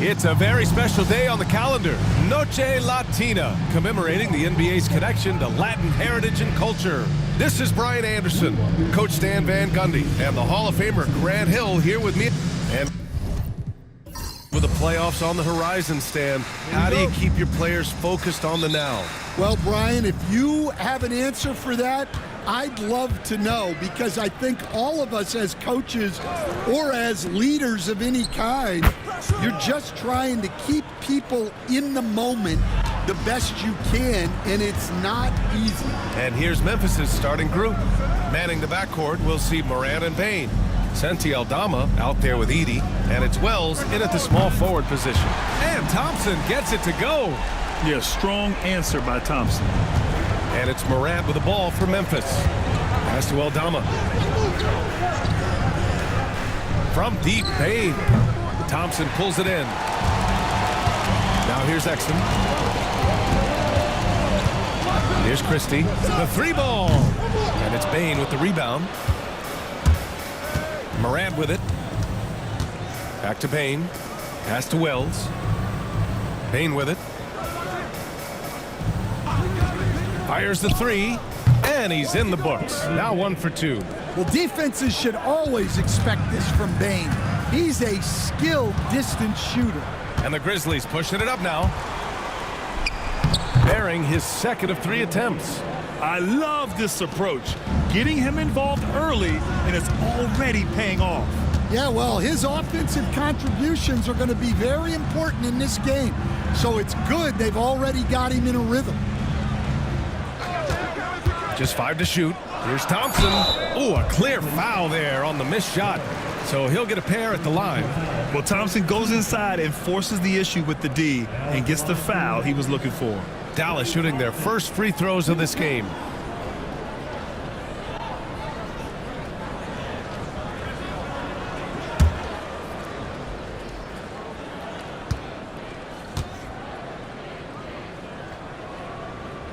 It's a very special day on the calendar, Noche Latina, commemorating the NBA's connection to Latin heritage and culture. This is Brian Anderson, Coach Stan Van Gundy, and the Hall of Famer Grant Hill here with me. And with the playoffs on the horizon, Stan, how do you keep your players focused on the now? Well, Brian, if you have an answer for that, I'd love to know, because I think all of us as coaches or as leaders of any kind, you're just trying to keep people in the moment the best you can, and it's not easy. And here's Memphis's starting group. Manning the backcourt, we'll see Morant and Payne. Santi Aldama out there with Edey, and it's Wells in at the small forward position. And Thompson gets it to go. Yeah, strong answer by Thompson. And it's Morant with the ball for Memphis. Pass to Aldama. From deep, Payne. Thompson pulls it in. Now here's Exton. Here's Christie. The three ball. And it's Payne with the rebound. Morant with it. Back to Payne. Pass to Wells. Payne with it. Fires the three, and he's in the books. Now 1 for 2. Well, defenses should always expect this from Payne. He's a skilled distance shooter. And the Grizzlies pushing it up now. Bearing his second of 3 attempts. I love this approach. Getting him involved early, and it's already paying off. Yeah, well, his offensive contributions are going to be very important in this game. So it's good they've already got him in a rhythm. Just 5 to shoot. Here's Thompson. Oh, a clear foul there on the missed shot. So he'll get a pair at the line. Well, Thompson goes inside and forces the issue with the D and gets the foul he was looking for. Dallas shooting their first free throws of this game.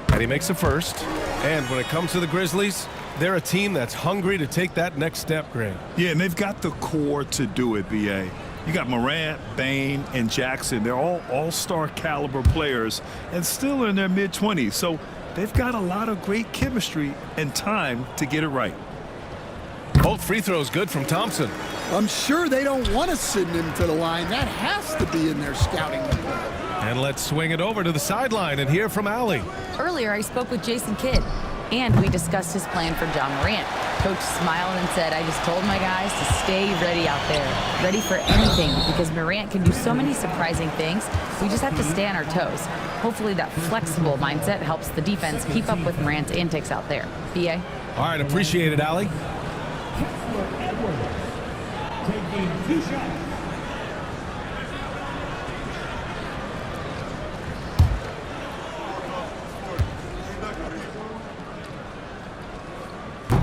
And he makes the first. And when it comes to the Grizzlies, they're a team that's hungry to take that next step, Grant. Yeah, and they've got the core to do it, B.A. You got Morant, Payne, and Jackson. They're all all-star caliber players and still in their mid-20s. So they've got a lot of great chemistry and time to get it right. Both free throws good from Thompson. I'm sure they don't want to send him to the line. That has to be in their scouting report. And let's swing it over to the sideline and hear from Allie. Earlier, I spoke with Jason Kidd, and we discussed his plan for John Morant. Coach smiled and said, I just told my guys to stay ready out there, ready for anything, because Morant can do so many surprising things. We just have to stay on our toes. Hopefully that flexible mindset helps the defense keep up with Morant's antics out there. B.A.? All right, appreciate it, Allie. Taking 2 shots.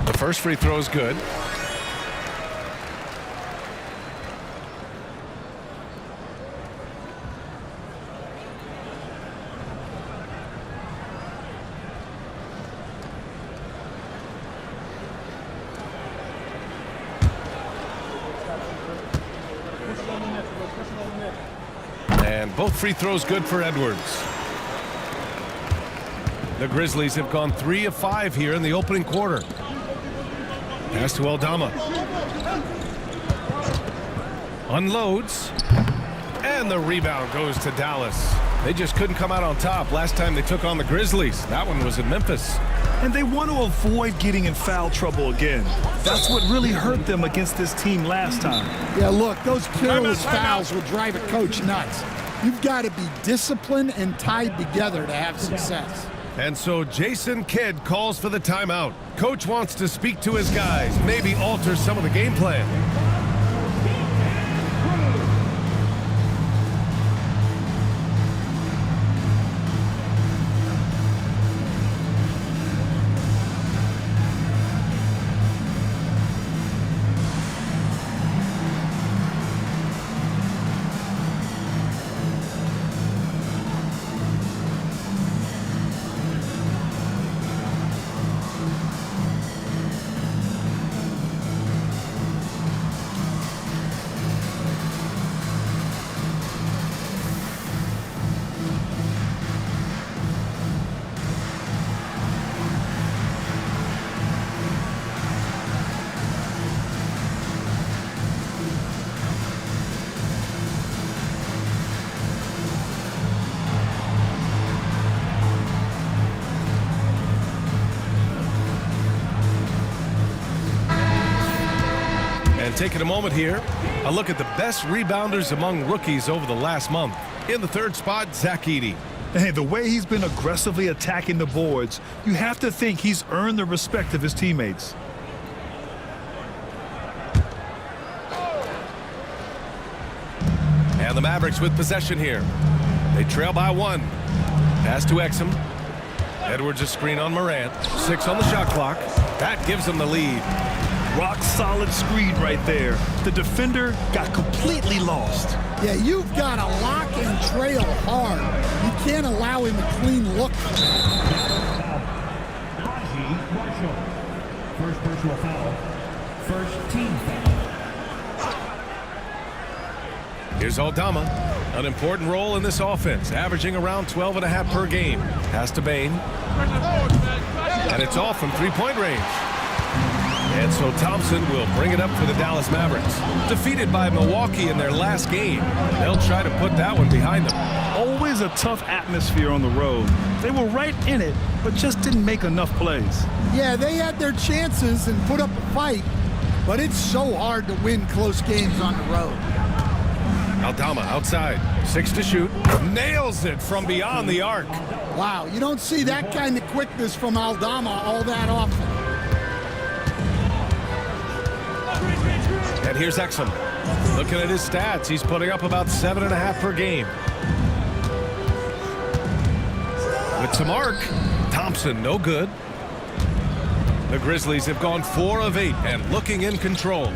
The first free throw is good. And both free throws good for Edwards. The Grizzlies have gone 3 of 5 here in the opening quarter. Pass to Aldama. Unloads. And the rebound goes to Dallas. They just couldn't come out on top last time they took on the Grizzlies. That one was in Memphis. And they want to avoid getting in foul trouble again. That's what really hurt them against this team last time. Yeah, look, those careless fouls will drive a coach nuts. You've got to be disciplined and tied together to have success. And so Jason Kidd calls for the timeout. Coach wants to speak to his guys, maybe alter some of the game plan. And taking a moment here, a look at the best rebounders among rookies over the last month. In the third spot, Zach Edey. Hey, the way he's been aggressively attacking the boards, you have to think he's earned the respect of his teammates. And the Mavericks with possession here. They trail by 1. Pass to Exum. Edwards a screen on Morant. 6 on the shot clock. That gives them the lead. Rock solid screen right there. The defender got completely lost. Yeah, you've got to lock and trail hard. You can't allow him a clean look. Marshall. First personal foul. First team foul. Here's Aldama. An important role in this offense, averaging around 12.5 per game. Pass to Bane. And it's off from three-point range. And so Thompson will bring it up for the Dallas Mavericks. Defeated by Milwaukee in their last game, they'll try to put that one behind them. Always a tough atmosphere on the road. They were right in it, but just didn't make enough plays. Yeah, they had their chances and put up a fight, but it's so hard to win close games on the road. Aldama outside, 6 to shoot, nails it from beyond the arc. Wow, you don't see that kind of quickness from Aldama all that often. And here's Exum. Looking at his stats, he's putting up about 7.5 per game. With some arc, Thompson no good. The Grizzlies have gone 4 of 8 and looking in control.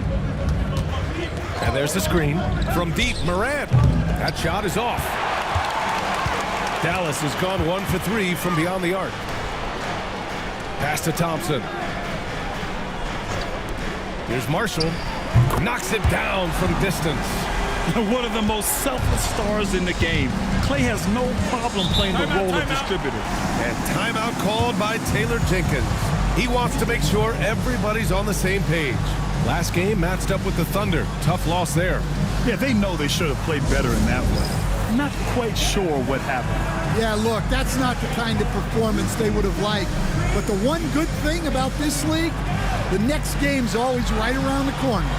And there's the screen from deep. Morant. That shot is off. Dallas has gone 1 for 3 from beyond the arc. Pass to Thompson. Here's Marshall. Knocks it down from distance. One of the most selfless stars in the game. Clay has no problem playing the role of distributor. And timeout called by Taylor Jenkins. He wants to make sure everybody's on the same page. Last game matched up with the Thunder. Tough loss there. Yeah, they know they should have played better in that way. Not quite sure what happened. Yeah, look, that's not the kind of performance they would have liked. But the one good thing about this league, the next game's always right around the corner.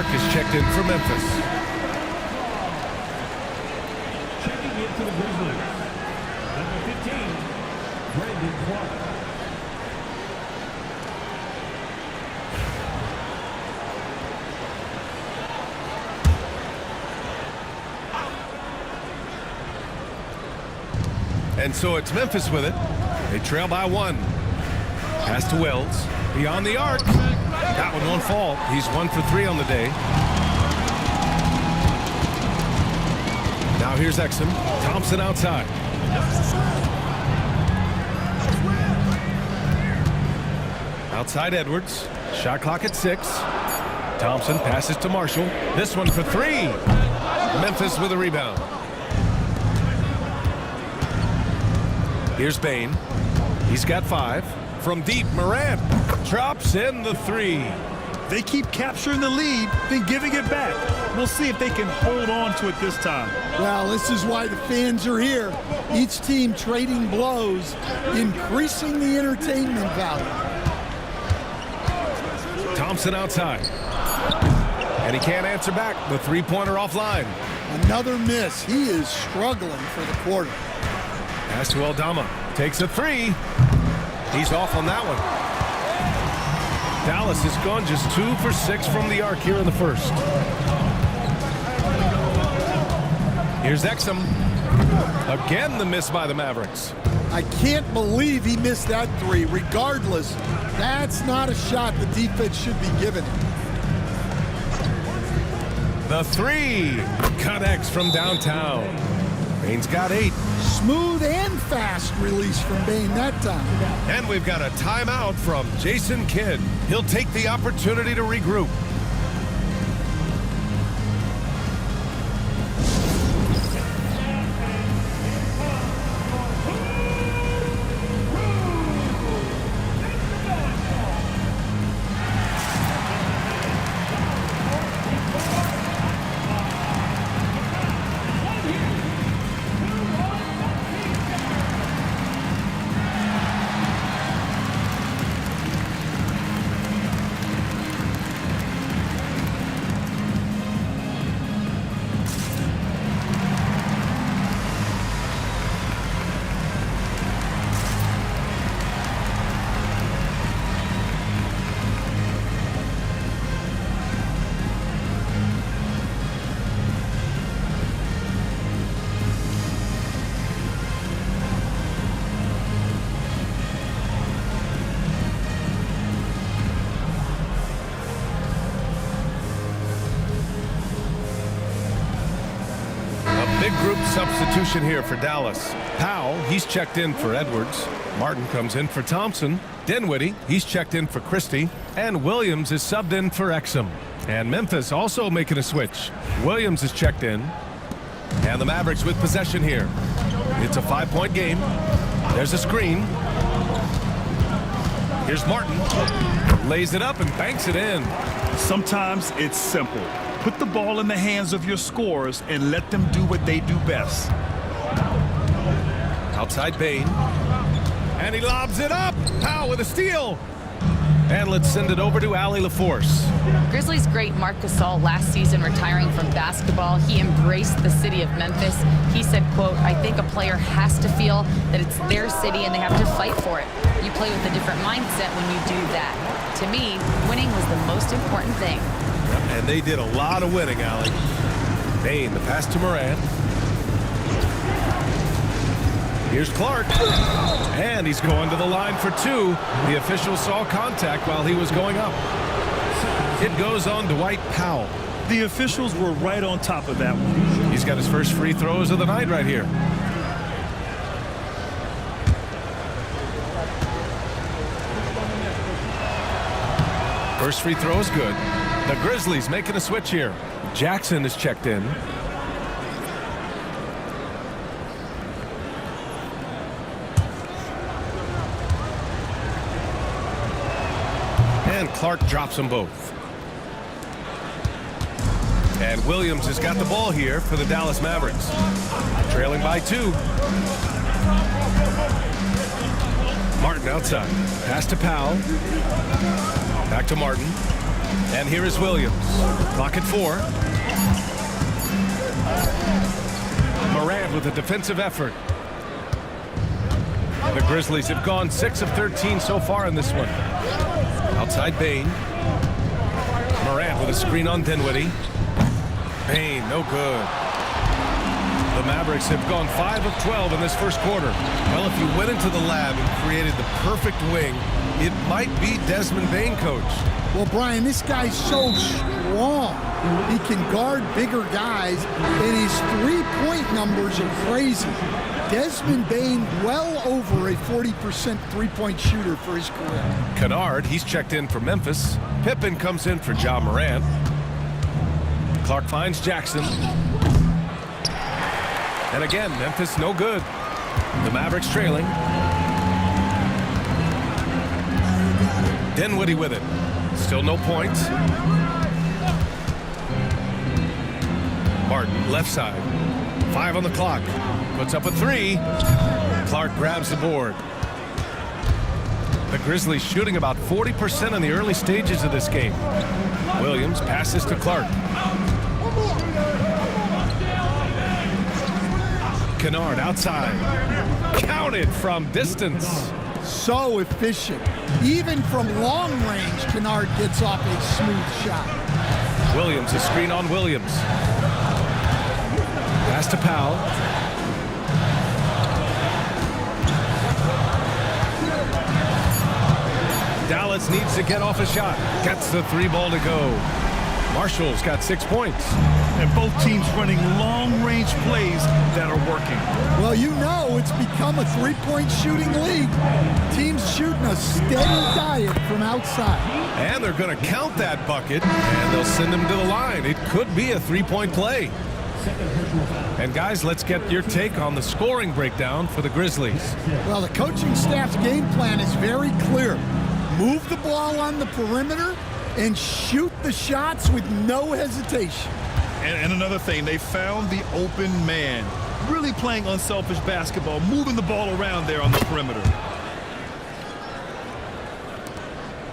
Is checked in for Memphis. Checking in for the Grizzlies. Number 15, Brandon Clark. And so it's Memphis with it. They trail by 1. Pass to Wells. Beyond the arc. That one won't fall. He's 1 for 3 on the day. Now here's Exum. Thompson outside. Outside Edwards. Shot clock at 6. Thompson passes to Marshall. This one for 3. Memphis with a rebound. Here's Bane. He's got 5. From deep, Morant drops in the 3. They keep capturing the lead, then giving it back. We'll see if they can hold on to it this time. Well, this is why the fans are here. Each team trading blows, increasing the entertainment value. Thompson outside. And he can't answer back. The three-pointer offline. Another miss. He is struggling for the quarter. Pass to Aldama. Takes a 3. He's off on that one. Dallas has gone just 2 for 6 from the arc here in the first. Here's Exum. Again, the miss by the Mavericks. I can't believe he missed that three. Regardless, that's not a shot the defense should be giving him. The three connects from downtown. Bain's got 8. Smooth and fast release from Bain that time. And we've got a timeout from Jason Kidd. He'll take the opportunity to regroup. Big group substitution here for Dallas. Powell, he's checked in for Edwards. Martin comes in for Thompson. Dinwiddie, he's checked in for Christie. And Williams is subbed in for Exum. And Memphis also making a switch. Williams is checked in. And the Mavericks with possession here. It's a 5-point game. There's a screen. Here's Martin. Lays it up and banks it in. Sometimes it's simple. Put the ball in the hands of your scorers and let them do what they do best. Outside Bain. And he lobs it up. Powell with a steal. And let's send it over to Allie LaForce. Grizzlies great Marc Gasol last season retiring from basketball. He embraced the city of Memphis. He said, quote, "I think a player has to feel that it's their city and they have to fight for it. You play with a different mindset when you do that. To me, winning was the most important thing." And they did a lot of winning, Allie. Bain, the pass to Morant. Here's Clark. And he's going to the line for 2. The official saw contact while he was going up. It goes on Dwight Powell. The officials were right on top of that one. He's got his first free throws of the night right here. First free throw is good. The Grizzlies making a switch here. Jackson is checked in. And Clark drops them both. And Williams has got the ball here for the Dallas Mavericks. Trailing by 2. Martin outside. Pass to Powell. Back to Martin. And here is Williams. Clock at 4. Morant with a defensive effort. The Grizzlies have gone 6 of 13 so far in this one. Outside Bain. Morant with a screen on Dinwiddie. Bain, no good. The Mavericks have gone 5 of 12 in this first quarter. Well, if you went into the lab and created the perfect wing, it might be Desmond Bain, coach. Well, Brian, this guy's so strong. He can guard bigger guys, and his three-point numbers are crazy. Desmond Bain, well over a 40% three-point shooter for his career. Kennard, he's checked in for Memphis. Pippen comes in for Ja Morant. Clark finds Jackson. And again, Memphis no good. The Mavericks trailing. Dinwiddie with it. Still no points. Martin, left side. 5 on the clock. Puts up a 3. Clark grabs the board. The Grizzlies shooting about 40% in the early stages of this game. Williams passes to Clark. Kennard outside. Counted from distance. So efficient. Even from long range, Kennard gets off a smooth shot. Williams, a screen on Williams. Pass to Powell. Dallas needs to get off a shot. Gets the 3-ball to go. Marshall's got 6 points. And both teams running long-range plays that are working. Well, you know it's become a three-point shooting league. Teams shooting a steady diet from outside. And they're going to count that bucket, and they'll send him to the line. It could be a 3-point play. And guys, let's get your take on the scoring breakdown for the Grizzlies. Well, the coaching staff's game plan is very clear. Move the ball on the perimeter and shoot the shots with no hesitation. And another thing, they found the open man. Really playing unselfish basketball, moving the ball around there on the perimeter.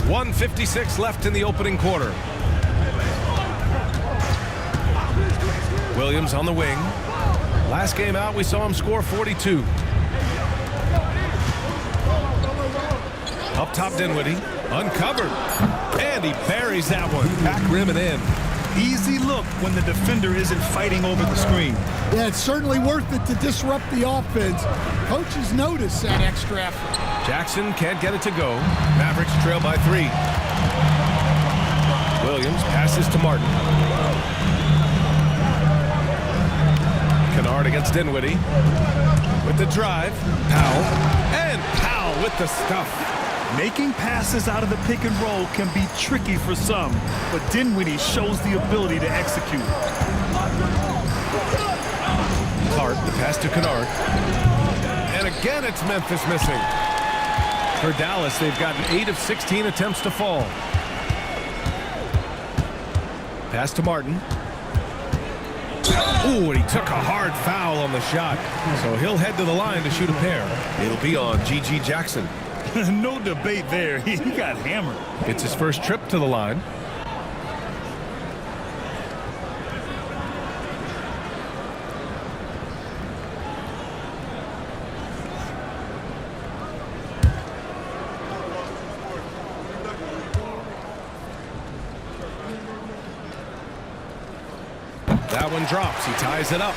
1:56 left in the opening quarter. Williams on the wing. Last game out, we saw him score 42. Up top, Dinwiddie. Uncovered. And he buries that one. Back rim and in. Easy look when the defender isn't fighting over the screen. Yeah, it's certainly worth it to disrupt the offense. Coaches notice that extra effort. Jackson can't get it to go. Mavericks trail by 3. Williams passes to Martin. Kennard against Dinwiddie. With the drive. Powell. And Powell with the stuff. Making passes out of the pick and roll can be tricky for some, but Dinwiddie shows the ability to execute. Clark, the pass to Kennard. And again, it's Memphis missing. For Dallas, they've gotten 8 of 16 attempts to fall. Pass to Martin. Ooh, and he took a hard foul on the shot. So he'll head to the line to shoot a pair. It'll be on G.G. Jackson. No debate there. He got hammered. It's his first trip to the line. That one drops. He ties it up.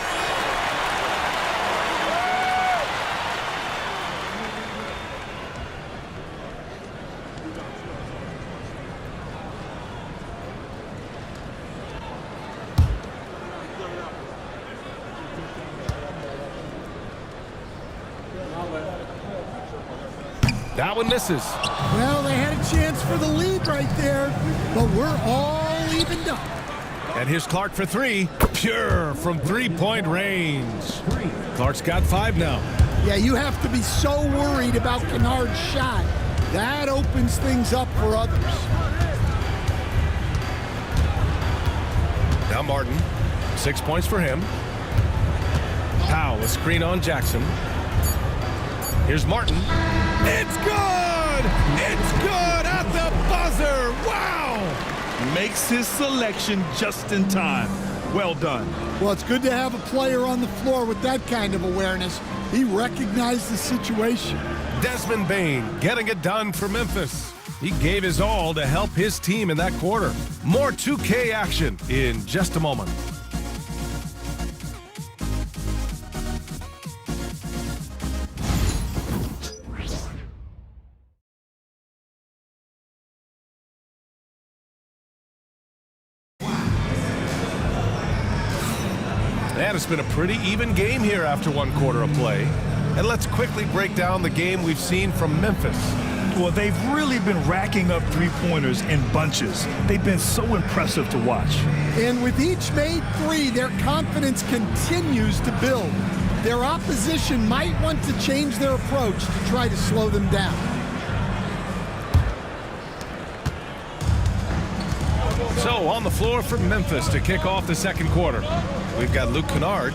That one misses. Well, they had a chance for the lead right there, but we're all evened up. And here's Clark for 3. Pure from 3-point range. Clark's got 5 now. Yeah, you have to be so worried about Kennard's shot. That opens things up for others. Now Martin. 6 points for him. Powell, a screen on Jackson. Here's Martin. It's good! It's good at the buzzer! Wow! Makes his selection just in time. Well done. Well, it's good to have a player on the floor with that kind of awareness. He recognized the situation. Desmond Bane getting it done for Memphis. He gave his all to help his team in that quarter. More 2K action in just a moment. And it's been a pretty even game here after 1 quarter of play. And let's quickly break down the game we've seen from Memphis. Well, they've really been racking up three-pointers in bunches. They've been so impressive to watch. And with each made 3, their confidence continues to build. Their opposition might want to change their approach to try to slow them down. So on the floor for Memphis to kick off the second quarter. We've got Luke Kennard,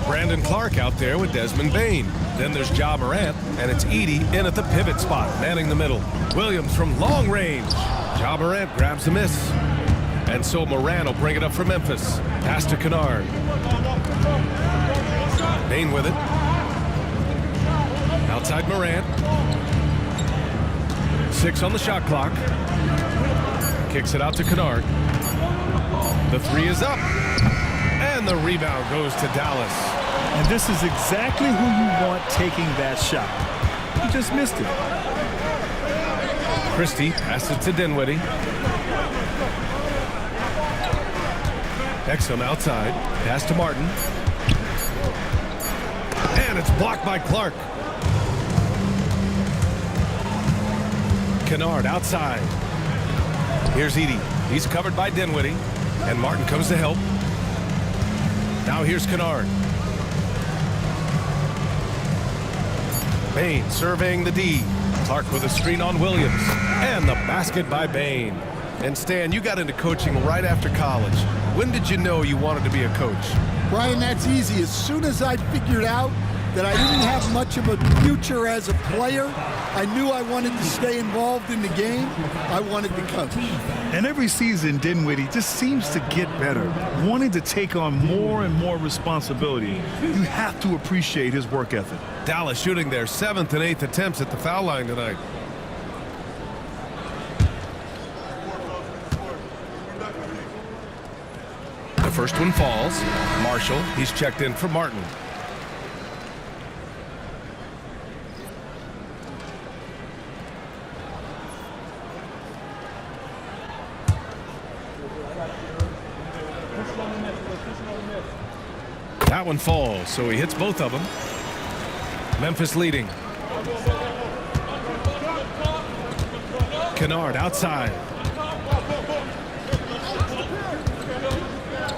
Brandon Clark out there with Desmond Bane. Then there's Ja Morant, and it's Edey in at the pivot spot, manning the middle. Williams from long range. Ja Morant grabs the miss. And so Morant will bring it up for Memphis. Pass to Kennard. Bane with it. Outside Morant. 6 on the shot clock. Kicks it out to Kennard. The 3 is up. And the rebound goes to Dallas. And this is exactly who you want taking that shot. He just missed it. Christie passes to Dinwiddie. Exum outside. Pass to Martin. And it's blocked by Clark. Kennard outside. Here's Edey. He's covered by Dinwiddie. And Martin comes to help. Now here's Kennard. Bain surveying the D. Clark with a screen on Williams. And the basket by Bain. And Stan, you got into coaching right after college. When did you know you wanted to be a coach? Brian, that's easy. As soon as I figured out that I didn't have much of a future as a player, I knew I wanted to stay involved in the game. I wanted to coach. And every season, Dinwiddie just seems to get better, wanting to take on more and more responsibility. You have to appreciate his work ethic. Dallas shooting their 7th and 8th attempts at the foul line tonight. The first one falls. Marshall, he's checked in for Martin. That one falls, so he hits both of them. Memphis leading. Kennard outside.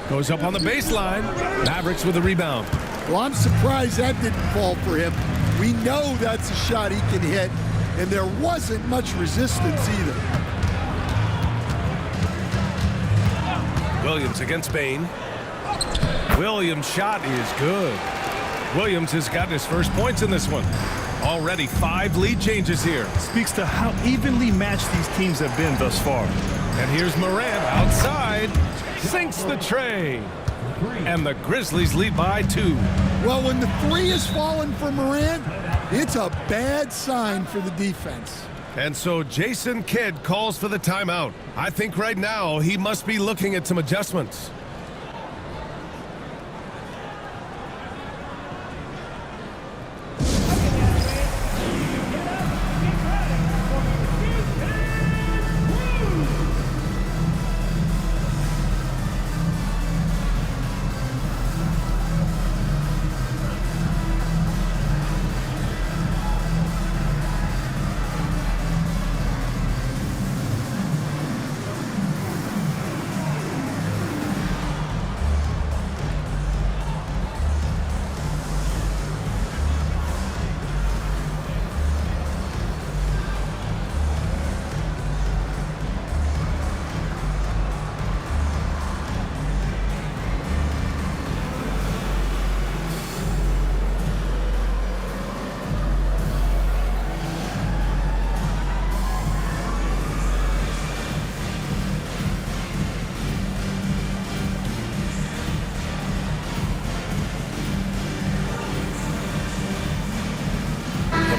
Goes up on the baseline. Mavericks with a rebound. Well, I'm surprised that didn't fall for him. We know that's a shot he can hit, and there wasn't much resistance either. Williams against Bain. Williams' shot is good. Williams has gotten his first points in this one. Already 5 lead changes here. Speaks to how evenly matched these teams have been thus far. And here's Morant outside. Sinks the tray. And the Grizzlies lead by 2. Well, when the 3 is falling for Morant, it's a bad sign for the defense. And so Jason Kidd calls for the timeout. I think right now he must be looking at some adjustments.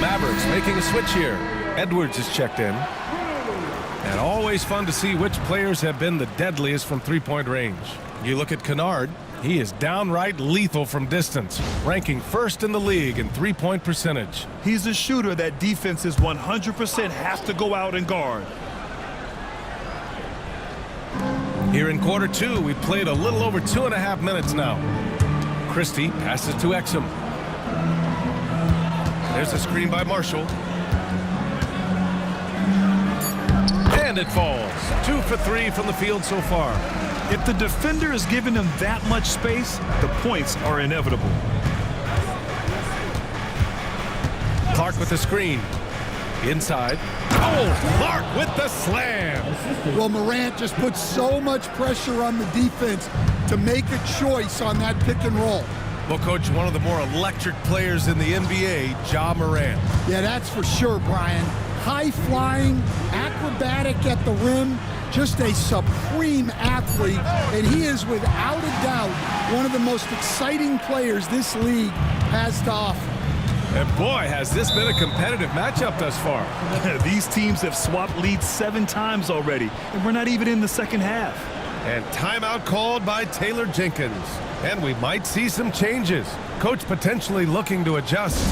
Mavericks making a switch here. Edwards is checked in. And always fun to see which players have been the deadliest from three-point range. You look at Kennard. He is downright lethal from distance, ranking first in the league in three-point percentage. He's a shooter that defenses 100% have to go out and guard. Here in quarter 2, we've played a little over 2.5 minutes now. Christie passes to Exum. There's a screen by Marshall. And it falls. 2 for 3 from the field so far. If the defender is giving him that much space, the points are inevitable. Clark with the screen. Inside. Oh, Clark with the slam. Well, Morant just put so much pressure on the defense to make a choice on that pick and roll. Well, Coach, one of the more electric players in the NBA, Ja Morant. Yeah, that's for sure, Brian. High-flying, acrobatic at the rim, just a supreme athlete, and he is without a doubt one of the most exciting players this league has to offer. And boy, has this been a competitive matchup thus far. These teams have swapped leads 7 times already, and we're not even in the second half. And timeout called by Taylor Jenkins. And we might see some changes. Coach potentially looking to adjust.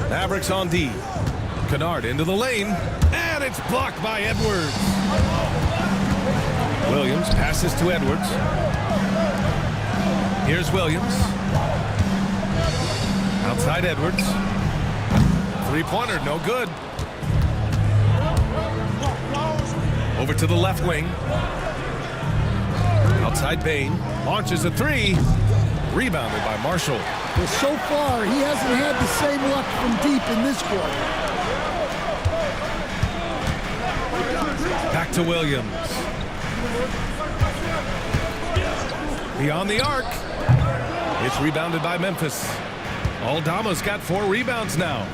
Mavericks on D. Kennard into the lane, and it's blocked by Edwards. Williams passes to Edwards. Here's Williams. Outside Edwards. Three-pointer, no good. Over to the left wing. Outside Bain. Launches a three. Rebounded by Marshall. Well, so far, he hasn't had the same luck from deep in this quarter. Back to Williams. Beyond the arc. It's rebounded by Memphis. Aldama's got 4 rebounds now.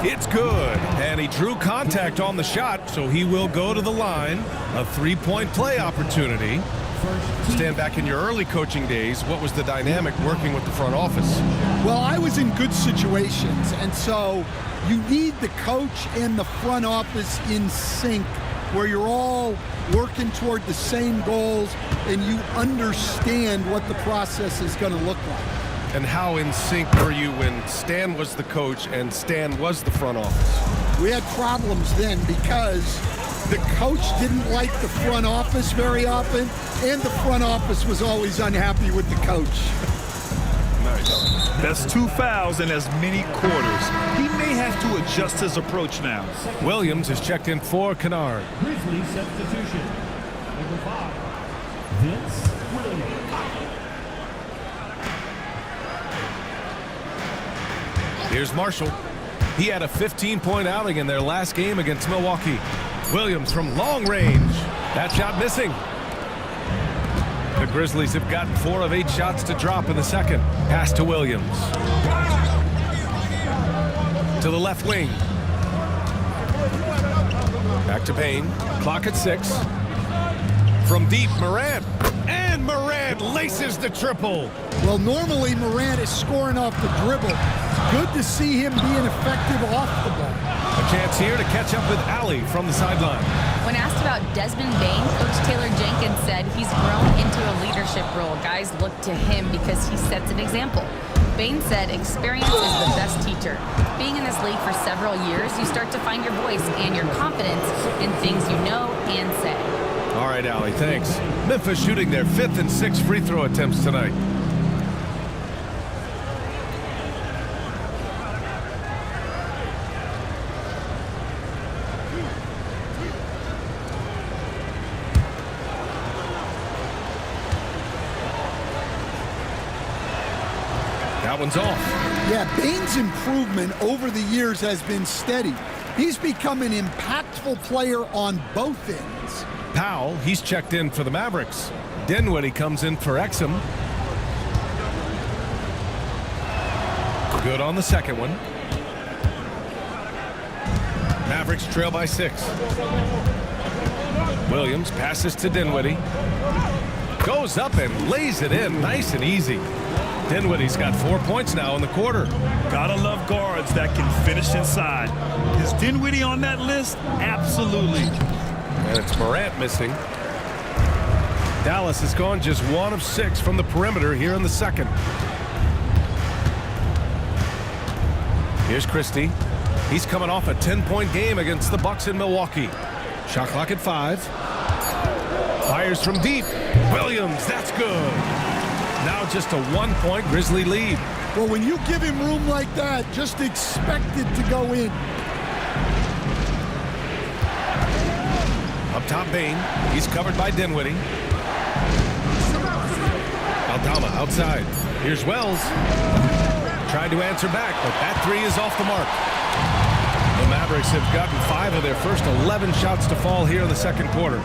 It's good. And he drew contact on the shot, so he will go to the line. A 3-point play opportunity. Stand back in your early coaching days. What was the dynamic working with the front office? Well, I was in good situations, and so you need the coach and the front office in sync, where you're all working toward the same goals and you understand what the process is going to look like. And how in sync were you when Stan was the coach and Stan was the front office? We had problems then because the coach didn't like the front office very often, and the front office was always unhappy with the coach. That's 2 fouls in as many quarters. He may have to adjust his approach now. Williams is checked in for Kennard. Grizzlies substitution. Number 5, Vince Williams. Here's Marshall. He had a 15-point outing in their last game against Milwaukee. Williams from long range. That shot missing. The Grizzlies have gotten 4 of 8 shots to drop in the second. Pass to Williams. To the left wing. Back to Payne. Clock at 6. From deep, Morant. And Morant laces the triple. Well, normally Morant is scoring off the dribble. It's good to see him being effective off the ball. A chance here to catch up with Allie from the sideline. When asked about Desmond Bain, Coach Taylor Jenkins said he's grown into a leadership role. Guys look to him because he sets an example. Bain said experience is the best teacher. Being in this league for several years, you start to find your voice and your confidence in things you know and say. All right, Allie, thanks. Memphis shooting their 5th and 6th free throw attempts tonight. That one's off. Yeah, Bain's improvement over the years has been steady. He's become an impactful player on both ends. Powell, he's checked in for the Mavericks. Dinwiddie comes in for Exum. Good on the second one. Mavericks trail by 6. Williams passes to Dinwiddie. Goes up and lays it in nice and easy. Dinwiddie's got 4 points now in the quarter. Gotta love guards that can finish inside. Is Dinwiddie on that list? Absolutely. And it's Morant missing. Dallas has gone just 1 of 6 from the perimeter here in the second. Here's Christie. He's coming off a 10-point game against the Bucks in Milwaukee. Shot clock at 5. Fires from deep. Williams, that's good. Now just a 1-point Grizzly lead. Well, when you give him room like that, just expect it to go in. Up top, Bain. He's covered by Dinwiddie. Aldama outside. Here's Wells. Tried to answer back, but that 3 is off the mark. The Mavericks have gotten 5 of their first 11 shots to fall here in the second quarter.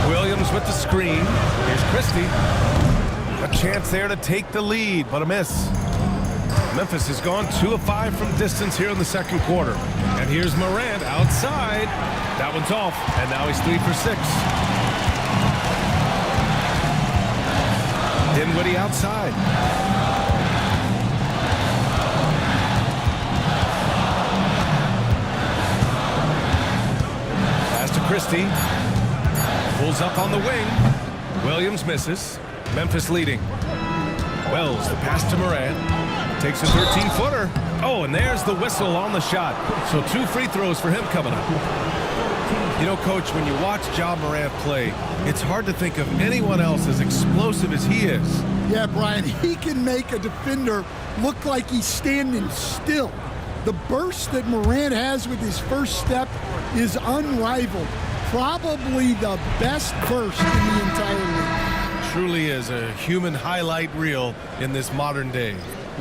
Williams with the screen. Here's Christie. A chance there to take the lead, but a miss. Memphis has gone 2 of 5 from distance here in the second quarter. And here's Morant outside. That one's off, and now he's 3 for 6. Dinwiddie outside. Pass to Christie. Pulls up on the wing. Williams misses. Memphis leading. Wells, the pass to Morant. Takes a 13-footer. Oh, and there's the whistle on the shot. So 2 free throws for him coming up. You know, Coach, when you watch Ja Morant play, it's hard to think of anyone else as explosive as he is. Yeah, Brian, he can make a defender look like he's standing still. The burst that Morant has with his first step is unrivaled. Probably the best burst in the entire league. Truly is a human highlight reel in this modern day.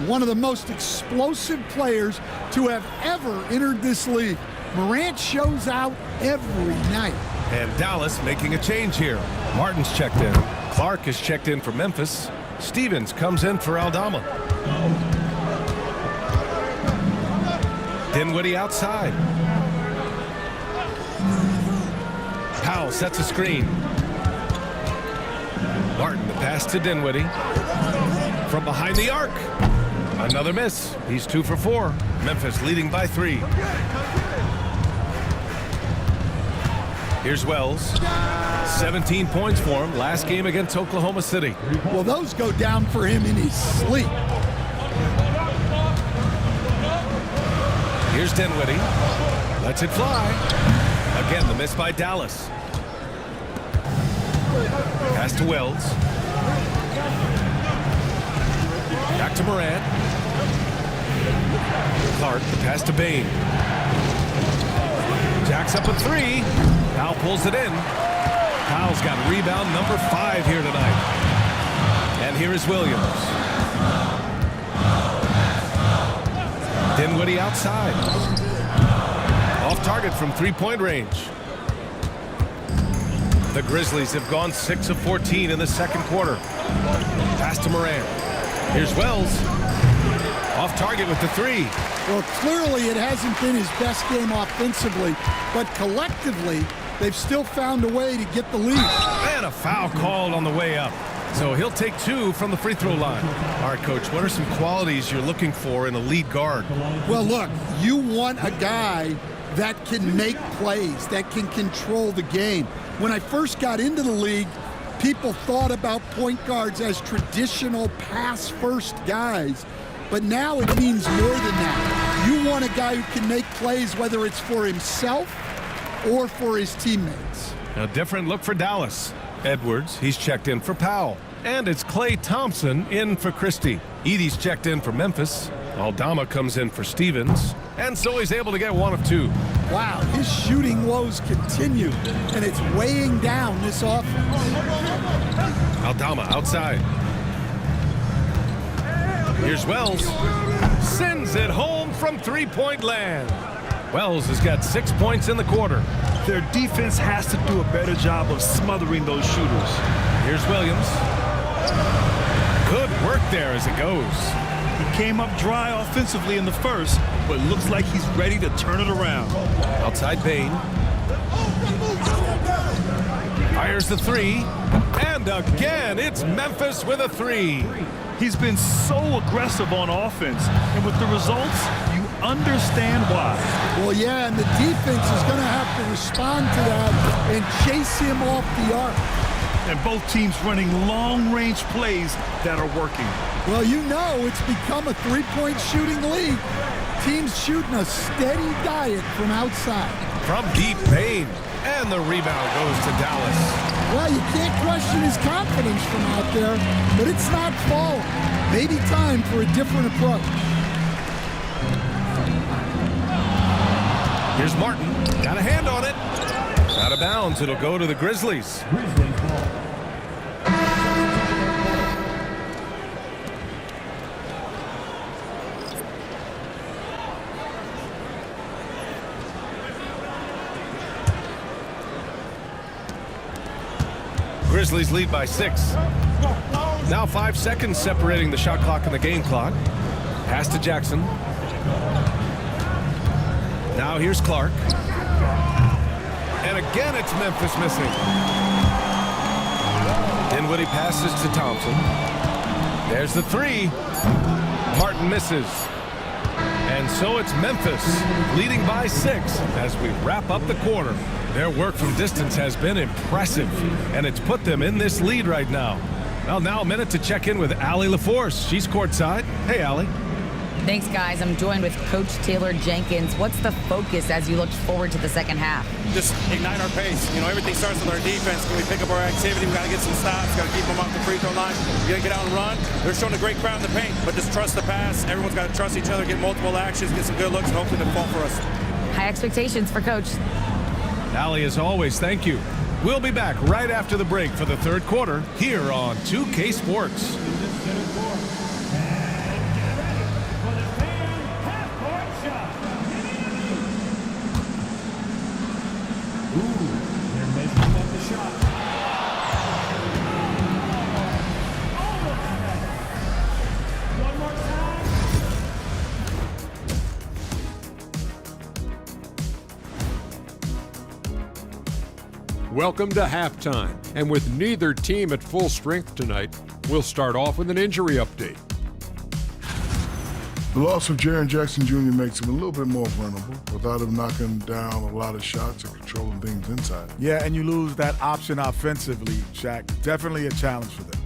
One of the most explosive players to have ever entered this league. Morant shows out every night. And Dallas making a change here. Martin's checked in. Clark is checked in for Memphis. Stevens comes in for Aldama. Dinwiddie outside. Powell sets a screen. Martin, the pass to Dinwiddie. From behind the arc. Another miss. He's 2 for 4. Memphis leading by 3. Here's Wells. 17 points for him. Last game against Oklahoma City. Well, those go down for him in his sleep. Here's Dinwiddie. Lets it fly. Again, the miss by Dallas. Pass to Wells. Back to Morant. Clark, the pass to Bain. Jacks up a 3. Powell pulls it in. Powell's got rebound number 5 here tonight. And here is Williams. Dinwiddie outside. Off target from 3-point range. The Grizzlies have gone 6 of 14 in the second quarter. Pass to Morant. Here's Wells. Off target with the 3. Well, clearly it hasn't been his best game offensively, but collectively, they've still found a way to get the lead. And a foul called on the way up. So he'll take 2 from the free throw line. All right, Coach, what are some qualities you're looking for in a lead guard? Well, look, you want a guy that can make plays, that can control the game. When I first got into the league, people thought about point guards as traditional pass-first guys. But now it means more than that. You want a guy who can make plays, whether it's for himself or for his teammates. A different look for Dallas. Edwards, he's checked in for Powell. And it's Klay Thompson in for Christie. Edey's checked in for Memphis. Aldama comes in for Stevens. And so he's able to get 1 of 2. Wow, his shooting woes continue, and it's weighing down this offense. Aldama outside. Here's Wells. Sends it home from 3-point land. Wells has got 6 points in the quarter. Their defense has to do a better job of smothering those shooters. Here's Williams. Good work there as it goes. He came up dry offensively in the first, but looks like he's ready to turn it around. Outside Bain. Fires the 3. And again, it's Memphis with a 3. He's been so aggressive on offense, and with the results, you understand why. Well, yeah, and the defense is going to have to respond to that and chase him off the arc. And both teams running long-range plays that are working. Well, you know it's become a three-point shooting league. Teams shooting a steady diet from outside. From deep, Bain. And the rebound goes to Dallas. Well, you can't question his confidence from out there, but it's not falling. Maybe time for a different approach. Here's Martin. Got a hand on it. Out of bounds. It'll go to the Grizzlies. Grizzlies lead by 6. Now 5 seconds separating the shot clock and the game clock. Pass to Jackson. Now here's Clark. And again it's Memphis missing. Dinwiddie passes to Thompson. There's the 3. Martin misses. And so it's Memphis leading by 6 as we wrap up the quarter. Their work from distance has been impressive, and it's put them in this lead right now. Well, now a minute to check in with Allie LaForce. She's courtside. Hey, Allie. Thanks, guys. I'm joined with Coach Taylor Jenkins. What's the focus as you look forward to the second half? Just ignite our pace. You know, everything starts with our defense. Can we pick up our activity? We got to get some stops. Got to keep them off the free throw line. We got to get out and run. They're showing a great crowd in the paint, but just trust the pass. Everyone's got to trust each other, get multiple actions, get some good looks, and hopefully they fall for us. High expectations for Coach. Allie, as always, thank you. We'll be back right after the break for the third quarter here on 2K Sports. Welcome to halftime, and with neither team at full strength tonight, we'll start off with an injury update. The loss of Jaren Jackson Jr. makes him a little bit more vulnerable without him knocking down a lot of shots and controlling things inside. Yeah, and you lose that option offensively, Shaq. Definitely a challenge for them.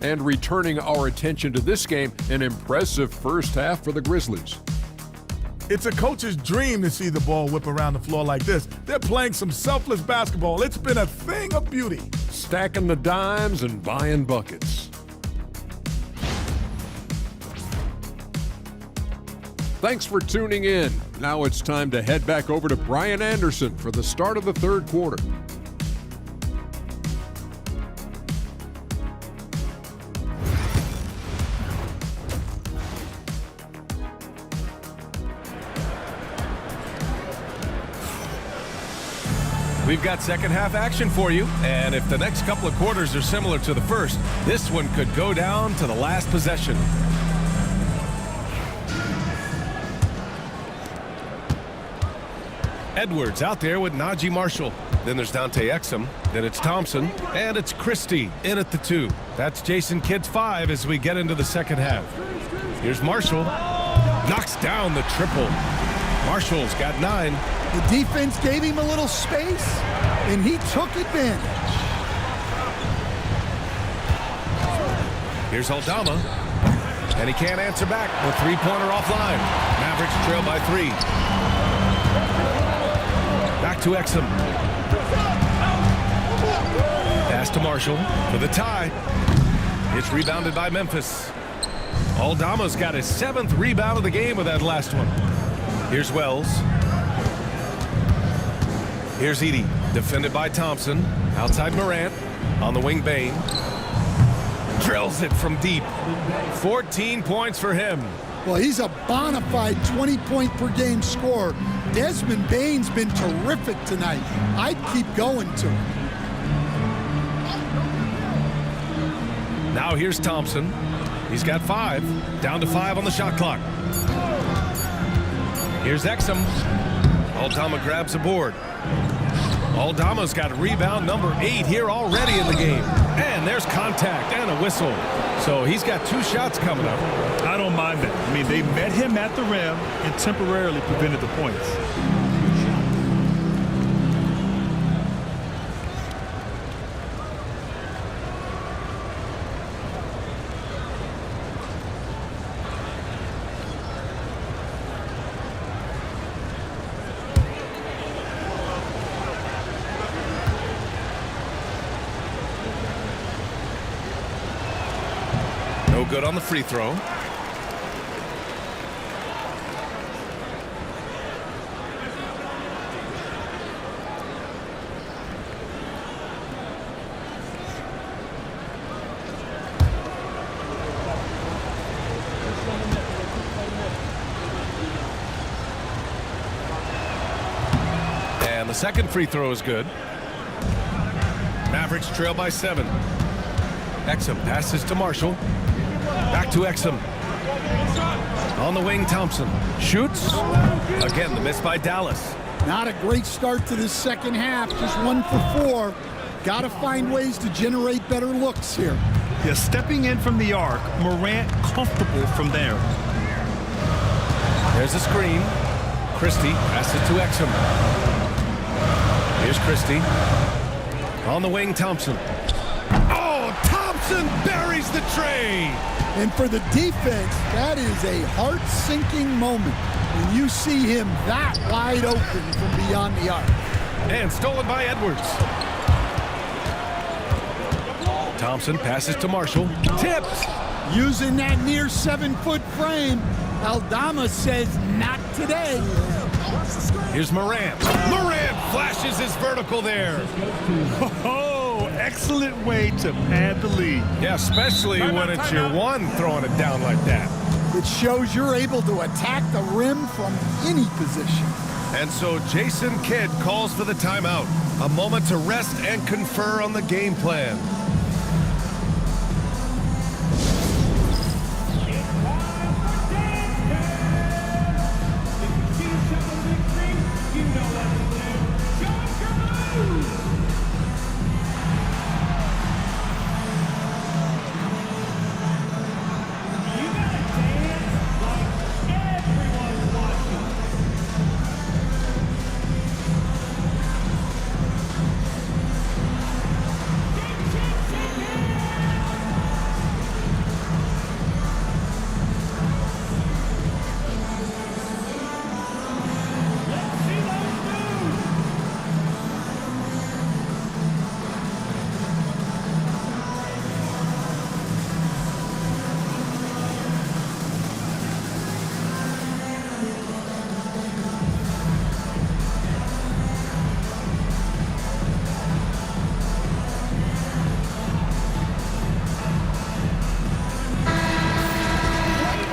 And returning our attention to this game, an impressive first half for the Grizzlies. It's a coach's dream to see the ball whip around the floor like this. They're playing some selfless basketball. It's been a thing of beauty. Stacking the dimes and buying buckets. Thanks for tuning in. Now it's time to head back over to Brian Anderson for the start of the third quarter. We've got second half action for you, and if the next couple of quarters are similar to the first, this one could go down to the last possession. Edwards out there with Najee Marshall. Then there's Dante Exum. Then it's Thompson. And it's Christie in at the 2. That's Jason Kidd's 5 as we get into the second half. Here's Marshall. Knocks down the triple. Marshall's got 9. The defense gave him a little space, and he took advantage. Here's Aldama, and he can't answer back. The three-pointer offline. Mavericks trail by 3. Back to Exum. Pass to Marshall for the tie. It's rebounded by Memphis. Aldama's got his 7th rebound of the game with that last one. Here's Wells. Here's Edey, defended by Thompson. Outside Morant. On the wing, Bain. Drills it from deep. 14 points for him. Well, he's a bona fide 20-point-per-game scorer. Desmond Bain's been terrific tonight. I'd keep going to him. Now here's Thompson. He's got 5. Down to 5 on the shot clock. Here's Exum. Aldama grabs a board. Aldama's got rebound number 8 here already in the game. And there's contact and a whistle. So he's got 2 shots coming up. I don't mind that. I mean, they met him at the rim and temporarily prevented the points. No good on the free throw. And the second free throw is good. Mavericks trail by 7. Exum passes to Marshall. Back to Exum. On the wing, Thompson shoots. Again, the miss by Dallas. Not a great start to this second half. Just 1 for 4. Got to find ways to generate better looks here. Yeah, stepping in from the arc, Morant comfortable from there. There's a screen. Christie passes to Exum. Here's Christie. On the wing, Thompson. Thompson buries the tray. And for the defense, that is a heart-sinking moment when you see him that wide open from beyond the arc. And stolen by Edwards. Thompson passes to Marshall. Tipped. Using that near 7-foot frame, Aldama says not today. Here's Morant. Morant flashes his vertical there. Oh, excellent way to pad the lead. Yeah, especially when it's your one throwing it down like that. It shows you're able to attack the rim from any position. And so Jason Kidd calls for the timeout. A moment to rest and confer on the game plan.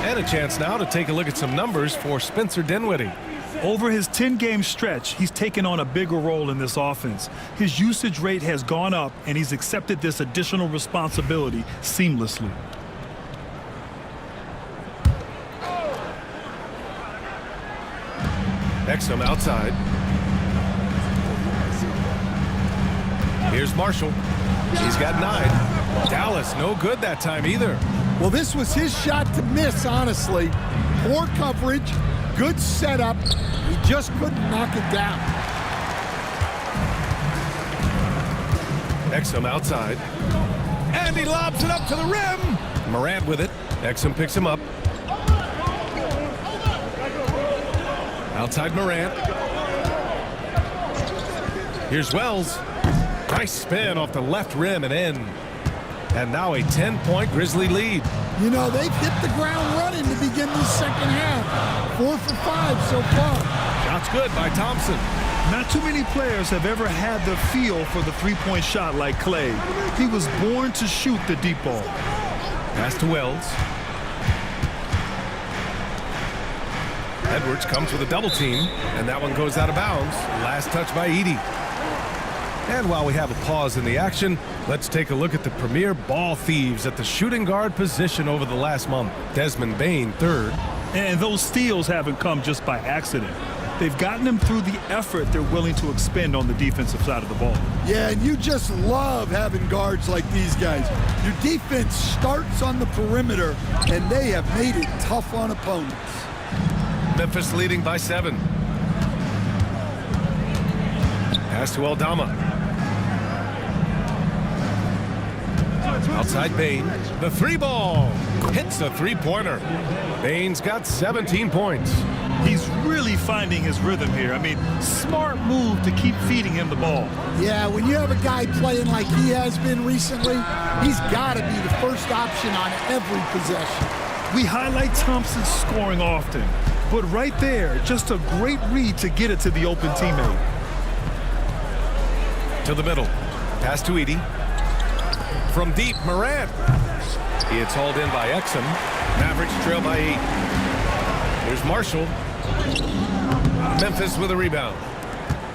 And a chance now to take a look at some numbers for Spencer Dinwiddie. Over his 10-game stretch, he's taken on a bigger role in this offense. His usage rate has gone up, and he's accepted this additional responsibility seamlessly. Exum outside. Here's Marshall. He's got 9. Dallas, no good that time either. Well, this was his shot to miss, honestly. Poor coverage, good setup. He just couldn't knock it down. Exum outside. And he lobs it up to the rim. Morant with it. Exum picks him up. Outside Morant. Here's Wells. Nice spin off the left rim and in. And now a 10-point Grizzly lead. You know, they've hit the ground running to begin the second half. 4 for 5 so far. Shot's good by Thompson. Not too many players have ever had the feel for the three-point shot like Clay. He was born to shoot the deep ball. Pass to Wells. Edwards comes with a double team, and that one goes out of bounds. Last touch by Edey. And while we have a pause in the action, let's take a look at the premier ball thieves at the shooting guard position over the last month. Desmond Bane, 3rd. And those steals haven't come just by accident. They've gotten them through the effort they're willing to expend on the defensive side of the ball. Yeah, and you just love having guards like these guys. Your defense starts on the perimeter, and they have made it tough on opponents. Memphis leading by 7. Pass to Aldama. Outside Bane. The 3-ball. Hits a 3-pointer. Bane's got 17 points. He's really finding his rhythm here. I mean, smart move to keep feeding him the ball. Yeah, when you have a guy playing like he has been recently, he's got to be the first option on every possession. We highlight Thompson's scoring often, but right there, just a great read to get it to the open teammate. To the middle. Pass to Edey. From deep, Morant. It's hauled in by Exum. Mavericks trail by 8. Here's Marshall. Memphis with a rebound.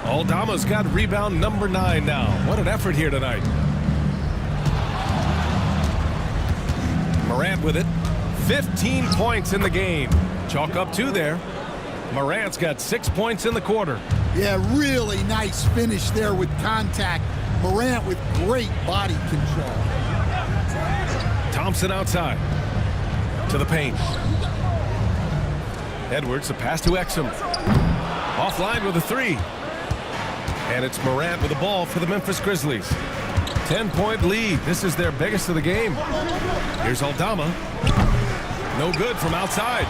Aldama's got rebound number 9 now. What an effort here tonight. Morant with it. 15 points in the game. Chalk up 2 there. Morant's got 6 points in the quarter. Yeah, really nice finish there with contact. Morant with great body control. Thompson outside. To the paint. Edwards, a pass to Exum. Offline with a 3. And it's Morant with the ball for the Memphis Grizzlies. 10-point lead. This is their biggest of the game. Here's Aldama. No good from outside.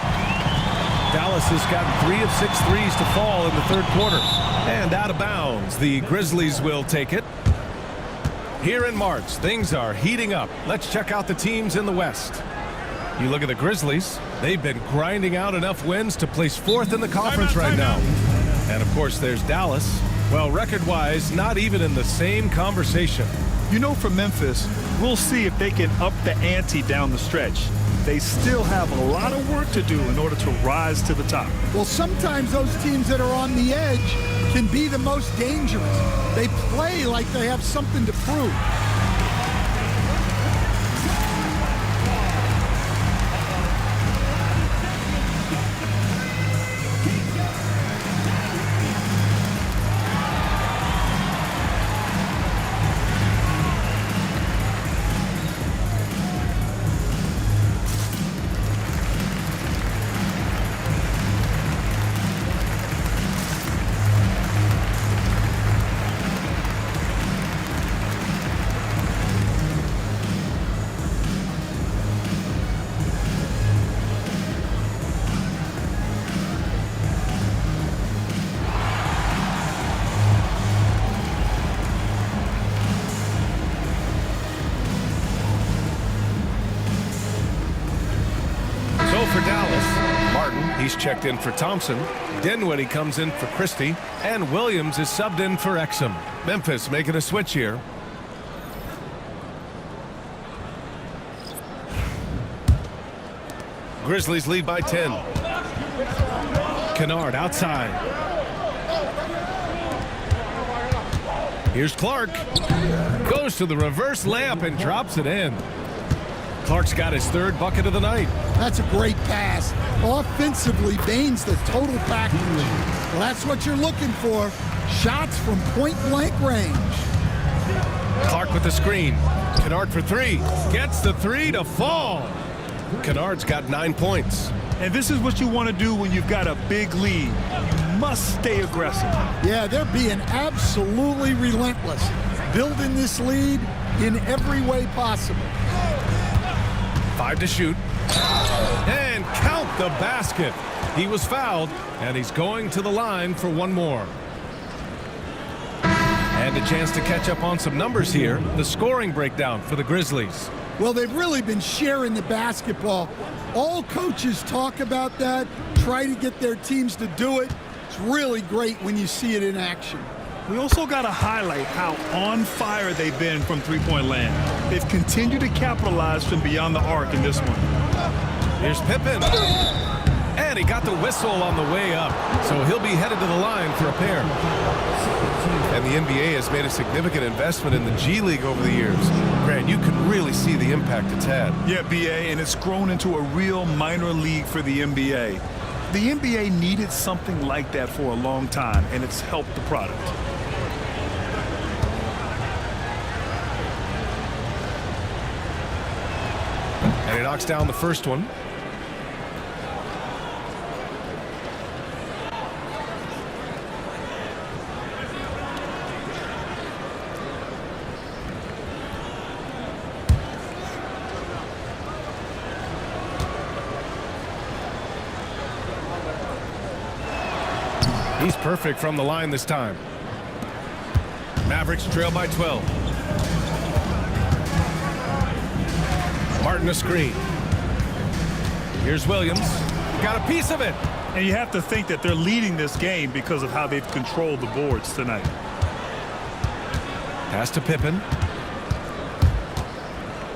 Dallas has gotten 3 of 6 threes to fall in the third quarter. And out of bounds. The Grizzlies will take it. Here in March, things are heating up. Let's check out the teams in the West. You look at the Grizzlies. They've been grinding out enough wins to place 4th in the conference right now. And, of course, there's Dallas. Well, record-wise, not even in the same conversation. You know, for Memphis, we'll see if they can up the ante down the stretch. They still have a lot of work to do in order to rise to the top. Well, sometimes those teams that are on the edge can be the most dangerous. They play like they have something to prove. For Dallas, Martin, he's checked in for Thompson. Dinwiddie comes in for Christie. And Williams is subbed in for Exum. Memphis making a switch here. Grizzlies lead by 10. Kennard outside. Here's Clark. Goes to the reverse layup and drops it in. Clark's got his 3rd bucket of the night. That's a great pass. Offensively, Bain's the total package. Well, that's what you're looking for. Shots from point-blank range. Clark with the screen. Kennard for 3. Gets the 3 to fall. Kennard's got 9 points. And this is what you want to do when you've got a big lead. You must stay aggressive. Yeah, they're being absolutely relentless. Building this lead in every way possible. 5 to shoot. And count the basket. He was fouled, and he's going to the line for one more. And a chance to catch up on some numbers here. The scoring breakdown for the Grizzlies. Well, they've really been sharing the basketball. All coaches talk about that, try to get their teams to do it. It's really great when you see it in action. We also got to highlight how on fire they've been from three-point land. They've continued to capitalize from beyond the arc in this one. Here's Pippen. And he got the whistle on the way up. So he'll be headed to the line for a pair. And the NBA has made a significant investment in the G League over the years. Grant, you can really see the impact it's had. Yeah, BA, and it's grown into a real minor league for the NBA. The NBA needed something like that for a long time, and it's helped the product. And he knocks down the first one. He's perfect from the line this time. Mavericks trail by 12. Martin a screen. Here's Williams. Got a piece of it. And you have to think that they're leading this game because of how they've controlled the boards tonight. Pass to Pippen.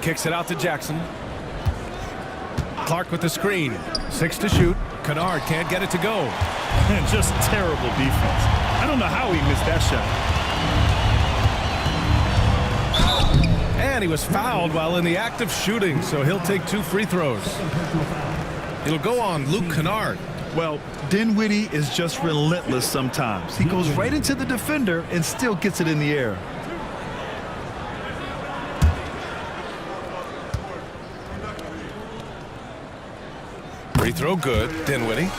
Kicks it out to Jackson. Clark with the screen. 6 to shoot. Kennard can't get it to go. And just terrible defense. I don't know how he missed that shot. And he was fouled while in the act of shooting, so he'll take 2 free throws. It'll go on Luke Kennard. Well, Dinwiddie is just relentless sometimes. He goes right into the defender and still gets it in the air. Free throw good, Dinwiddie.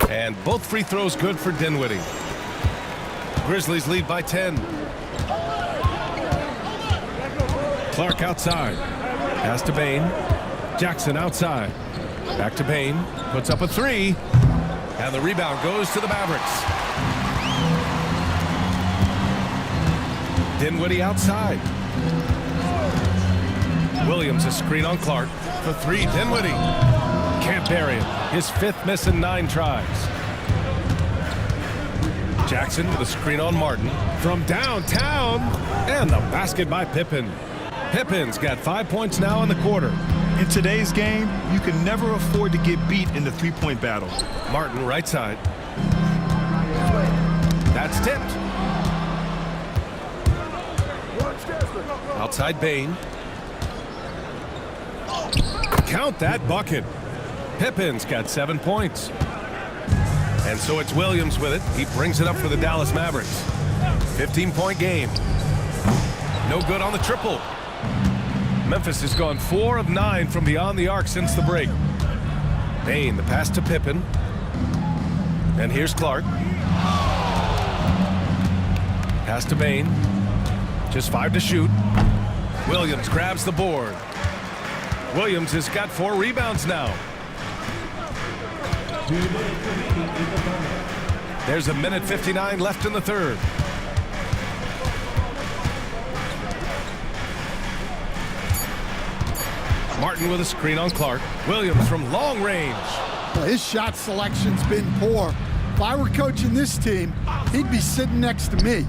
And both free throws good for Dinwiddie. Grizzlies lead by 10. Clark outside. Pass to Bain. Jackson outside. Back to Bain. Puts up a three. And the rebound goes to the Mavericks. Dinwiddie outside. Williams a screen on Clark. For three, Dinwiddie. Can't bury him. His fifth miss in 9 tries. Jackson with a screen on Martin. From downtown. And the basket by Pippen. Pippen's got 5 points now in the quarter. In today's game, you can never afford to get beat in the three-point battle. Martin right side. That's tipped. Outside Bain. Count that bucket. Pippen's got 7 points. And so it's Williams with it. He brings it up for the Dallas Mavericks. 15-point game. No good on the triple. Memphis has gone 4 of 9 from beyond the arc since the break. Bain, the pass to Pippen. And here's Clark. Pass to Bain. Just 5 to shoot. Williams grabs the board. Williams has got 4 rebounds now. There's a minute 59 left in the third. Martin with a screen on Clark. Williams from long range. Well, his shot selection's been poor. If I were coaching this team, he'd be sitting next to me.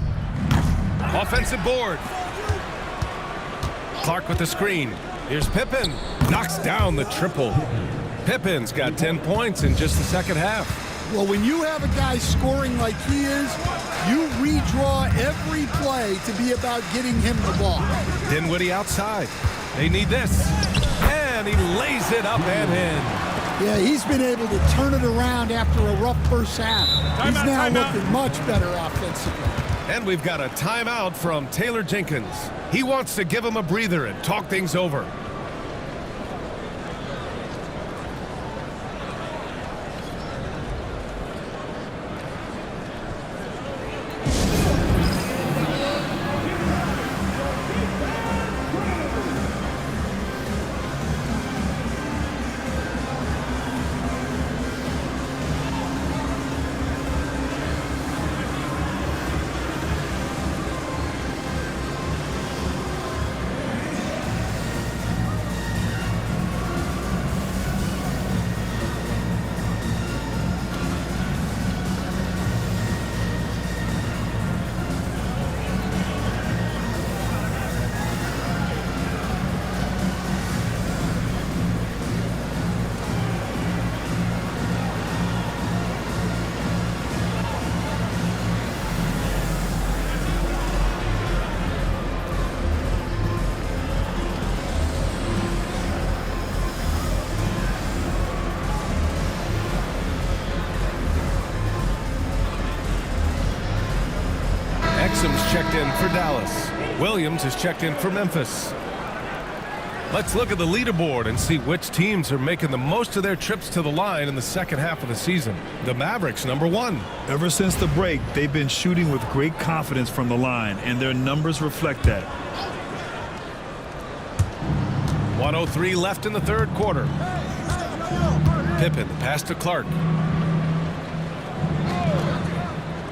Offensive board. Clark with the screen. Here's Pippen. Knocks down the triple. Pippen's got 10 points in just the second half. Well, when you have a guy scoring like he is, you redraw every play to be about getting him the ball. Dinwiddie outside. They need this. And he lays it up and in. Yeah, he's been able to turn it around after a rough first half. He's now looking much better offensively. And we've got a timeout from Taylor Jenkins. He wants to give him a breather and talk things over. Exum's checked in for Dallas. Williams has checked in for Memphis. Let's look at the leaderboard and see which teams are making the most of their trips to the line in the second half of the season. The Mavericks, #1. Ever since the break, they've been shooting with great confidence from the line, and their numbers reflect that. 1:03 left in the third quarter. Pippen, the pass to Clark.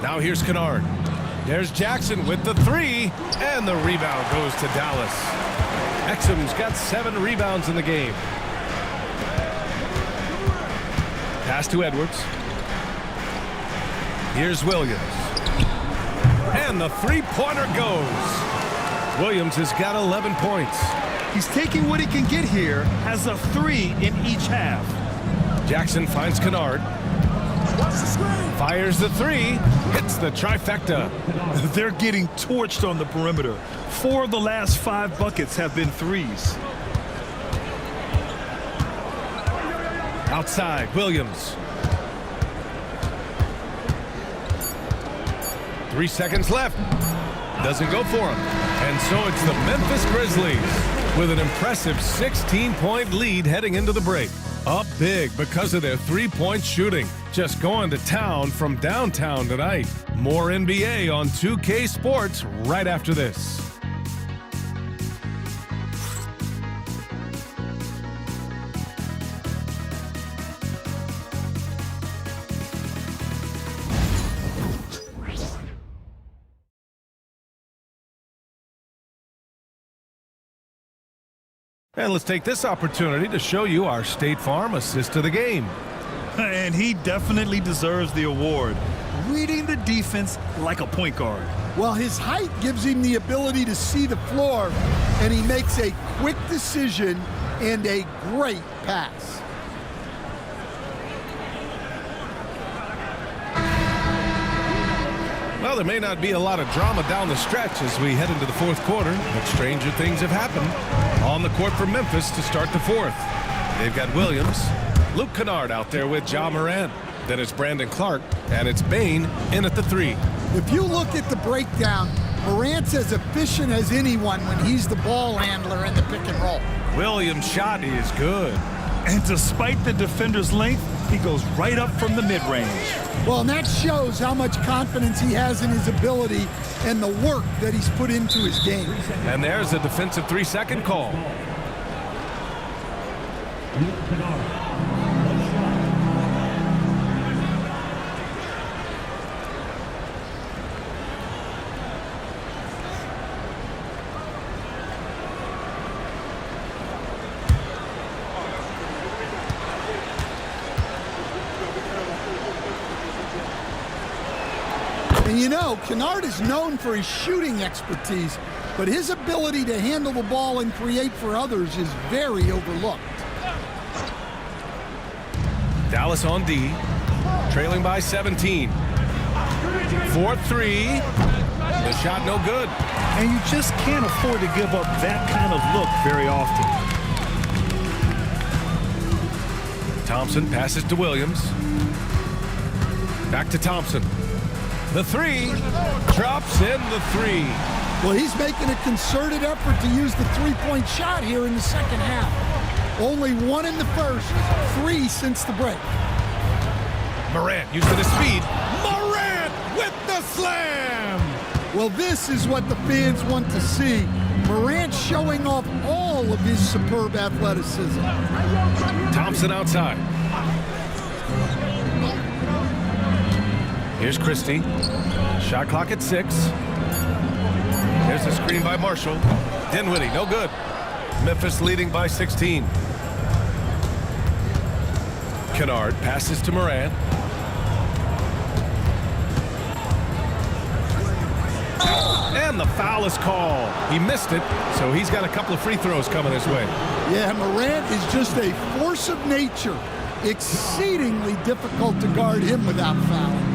Now here's Kennard. There's Jackson with the three, and the rebound goes to Dallas. Exum's got 7 rebounds in the game. Pass to Edwards. Here's Williams. And the three-pointer goes. Williams has got 11 points. He's taking what he can get here as a 3 in each half. Jackson finds Kennard. Fires the 3. Hits the trifecta. They're getting torched on the perimeter. 4 of the last 5 buckets have been 3s. Outside, Williams. 3 seconds left. Doesn't go for him. And so it's the Memphis Grizzlies with an impressive 16-point lead heading into the break. Up big because of their three-point shooting. Just going to town from downtown tonight. More NBA on 2K Sports right after this. And let's take this opportunity to show you our State Farm assist of the game. And he definitely deserves the award. Reading the defense like a point guard. Well, his height gives him the ability to see the floor, and he makes a quick decision and a great pass. Well, there may not be a lot of drama down the stretch as we head into the fourth quarter, but stranger things have happened. On the court for Memphis to start the fourth. They've got Williams, Luke Kennard out there with Ja Morant. Then it's Brandon Clark, and it's Bane in at the three. If you look at the breakdown, Morant's as efficient as anyone when he's the ball handler in the pick and roll. Williams' shot is good. And despite the defender's length, he goes right up from the mid-range. Well, and that shows how much confidence he has in his ability and the work that he's put into his game. And there's a defensive 3-second call. And you know, Kennard is known for his shooting expertise, but his ability to handle the ball and create for others is very overlooked. Dallas on D, trailing by 17. 4-3. The shot no good. And you just can't afford to give up that kind of look very often. Thompson passes to Williams. Back to Thompson. The three, drops in the three. Well, he's making a concerted effort to use the three-point shot here in the second half. Only one in the first, 3 since the break. Morant using his speed. Morant with the slam! Well, this is what the fans want to see. Morant showing off all of his superb athleticism. Thompson outside. Here's Christie. Shot clock at 6. Here's the screen by Marshall. Dinwiddie, no good. Memphis leading by 16. Kennard passes to Morant. And the foul is called. He missed it, so he's got a couple of free throws coming his way. Yeah, Morant is just a force of nature. Exceedingly difficult to guard him without fouling.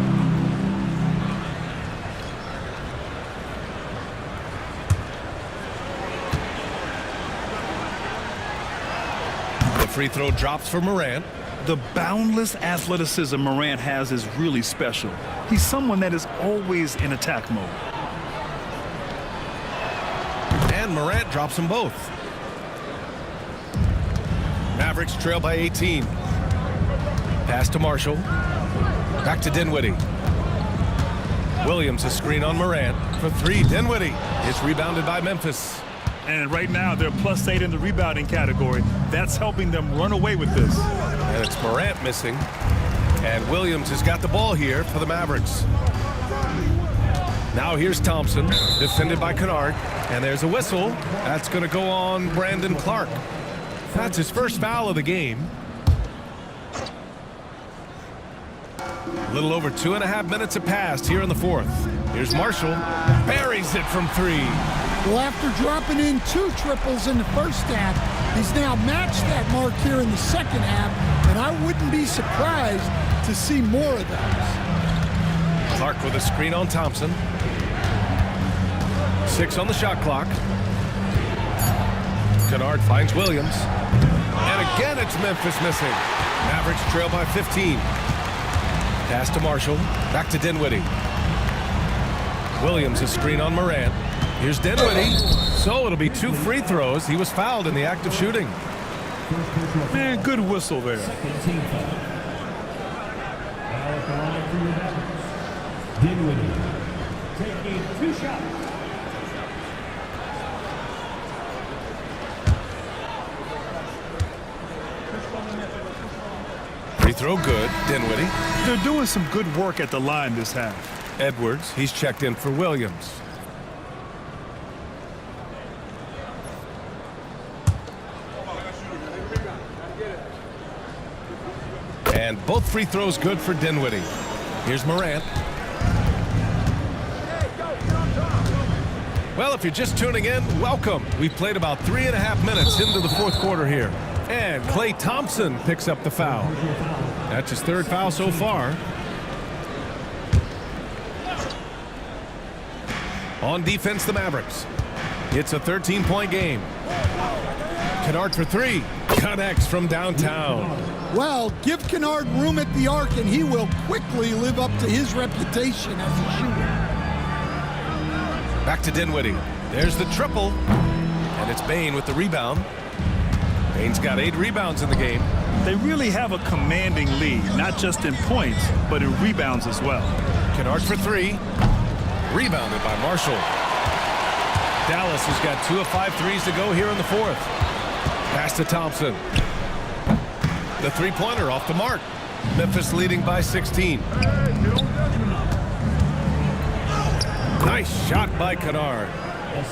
Free throw drops for Morant. The boundless athleticism Morant has is really special. He's someone that is always in attack mode. And Morant drops them both. Mavericks trail by 18. Pass to Marshall. Back to Dinwiddie. Williams a screen on Morant for 3. Dinwiddie is rebounded by Memphis. And right now, they're +8 in the rebounding category. That's helping them run away with this. And it's Morant missing. And Williams has got the ball here for the Mavericks. Now here's Thompson, defended by Kennard. And there's a whistle. That's going to go on Brandon Clark. That's his first foul of the game. A little over 2.5 minutes have passed here in the fourth. Here's Marshall. Buries it from 3. Well, after dropping in 2 triples in the first half, he's now matched that mark here in the second half, and I wouldn't be surprised to see more of those. Clark with a screen on Thompson. 6 on the shot clock. Kennard finds Williams. And again, it's Memphis missing. Mavericks trail by 15. Pass to Marshall. Back to Dinwiddie. Williams a screen on Morant. Here's Dinwiddie. So it'll be 2 free throws. He was fouled in the act of shooting. Man, good whistle there. Second team foul. Now at the line for your Mavericks, Dinwiddie taking 2 shots. Free throw good, Dinwiddie. They're doing some good work at the line this half. Edwards, he's checked in for Williams. And both free throws good for Dinwiddie. Here's Morant. Well, if you're just tuning in, welcome. We've played about 3.5 minutes into the fourth quarter here. And Klay Thompson picks up the foul. That's his 3rd foul so far. On defense, the Mavericks. It's a 13-point game. Kennard for 3. Connects from downtown. Well, give Kennard room at the arc, and he will quickly live up to his reputation as a shooter. Back to Dinwiddie. There's the triple. And it's Bane with the rebound. Bane's got 8 rebounds in the game. They really have a commanding lead, not just in points, but in rebounds as well. Kennard for 3. Rebounded by Marshall. Dallas has got 2 of 5 threes to go here in the 4th. Pass to Thompson. The 3-pointer off the mark. Memphis leading by 16. Nice shot by Kennard.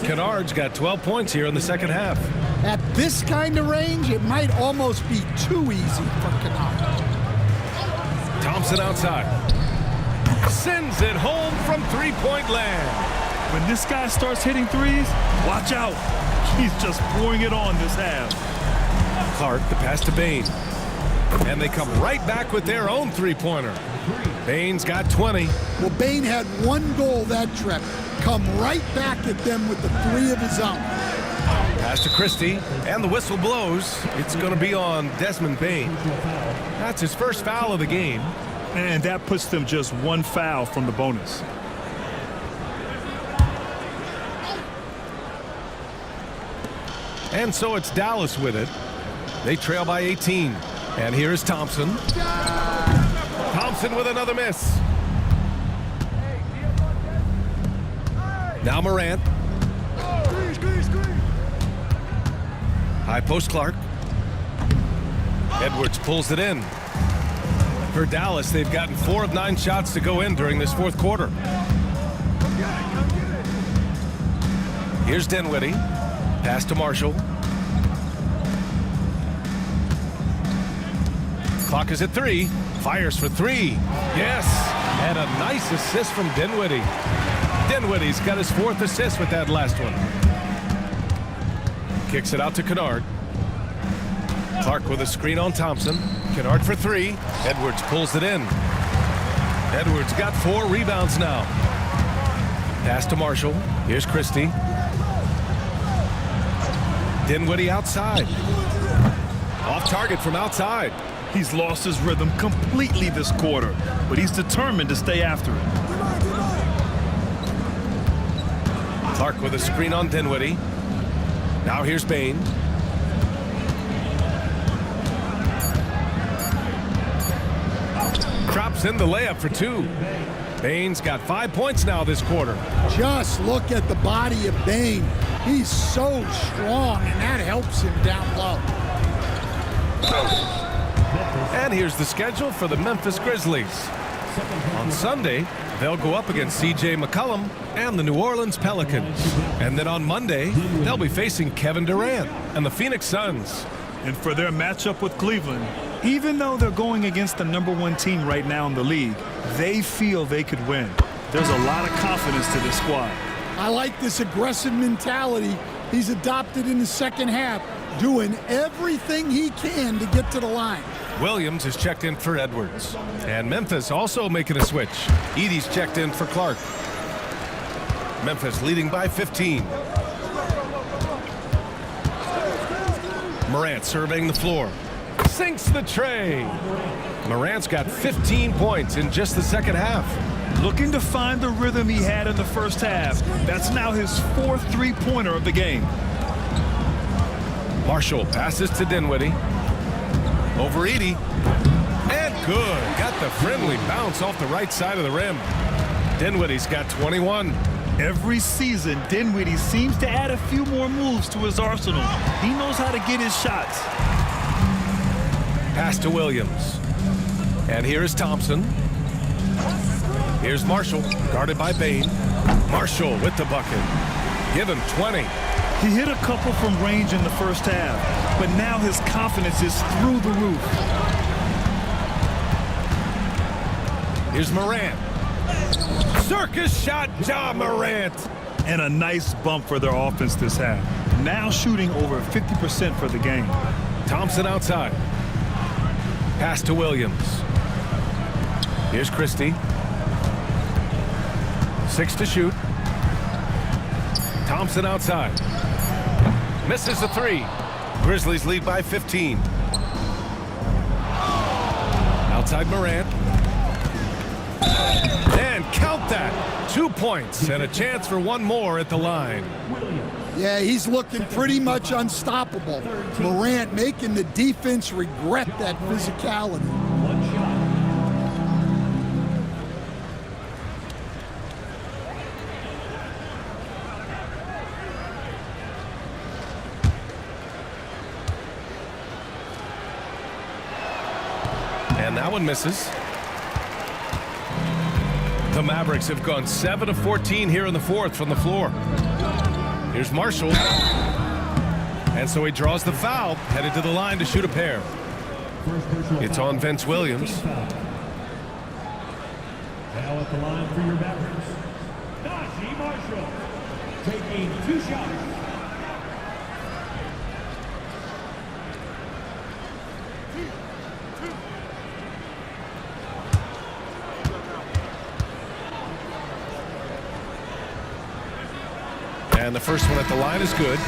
Kennard's got 12 points here in the second half. At this kind of range, it might almost be too easy for Kennard. Thompson outside. Sends it home from 3-point land. When this guy starts hitting threes, watch out. He's just pouring it on this half. Clark, the pass to Bane. And they come right back with their own 3-pointer. Bane's got 20. Well, Bane had 1 goal that trip. Come right back at them with the 3 of his own. Pass to Christie, and the whistle blows. It's going to be on Desmond Bane. That's his 1st foul of the game. And that puts them just 1 foul from the bonus. And so it's Dallas with it. They trail by 18. And here is Thompson. Thompson with another miss. Now Morant. High post Clark. Edwards pulls it in. For Dallas, they've gotten 4 of 9 shots to go in during this 4th quarter. Here's Dinwiddie. Pass to Marshall. Clock is at 3. Fires for 3. Yes. And a nice assist from Dinwiddie. Dinwiddie's got his 4th assist with that last one. Kicks it out to Kennard. Clark with a screen on Thompson. Kennard for 3. Edwards pulls it in. Edwards got 4 rebounds now. Pass to Marshall. Here's Christie. Dinwiddie outside. Off target from outside. He's lost his rhythm completely this quarter, but he's determined to stay after it. Clark with a screen on Dinwiddie. Now here's Bane. Drops in the layup for 2. Bane's got 5 points now this quarter. Just look at the body of Bane. He's so strong, and that helps him down low. And here's the schedule for the Memphis Grizzlies. On Sunday, they'll go up against C.J. McCollum and the New Orleans Pelicans. And then on Monday, they'll be facing Kevin Durant and the Phoenix Suns. And for their matchup with Cleveland, even though they're going against the #1 team right now in the league, they feel they could win. There's a lot of confidence to this squad. I like this aggressive mentality he's adopted in the second half, doing everything he can to get to the line. Williams is checked in for Edwards. And Memphis also making a switch. Edey's checked in for Clark. Memphis leading by 15. Morant surveying the floor. Sinks the tray. Morant's got 15 points in just the second half. Looking to find the rhythm he had in the first half. That's now his 4th three-pointer of the game. Marshall passes to Dinwiddie. Over Edey. And good. Got the friendly bounce off the right side of the rim. Dinwiddie's got 21. Every season, Dinwiddie seems to add a few more moves to his arsenal. He knows how to get his shots. Pass to Williams. And here is Thompson. Here's Marshall, guarded by Bain. Marshall with the bucket. Give him 20. He hit a couple from range in the first half, but now his confidence is through the roof. Here's Morant. Circus shot, Ja Morant. And a nice bump for their offense this half. Now shooting over 50% for the game. Thompson outside. Pass to Williams. Here's Christie. 6 to shoot. Thompson outside. Misses the 3. Grizzlies lead by 15. Outside Morant. And count that. 2 points and a chance for one more at the line. Yeah, he's looking pretty much unstoppable. Morant making the defense regret that physicality. And that one misses. The Mavericks have gone 7 of 14 here in the 4th from the floor. Here's Marshall. And so he draws the foul, headed to the line to shoot a pair. It's on Vince Williams. Now at the line for your Mavericks, Najee Marshall, taking 2 shots. And the first one at the line is good.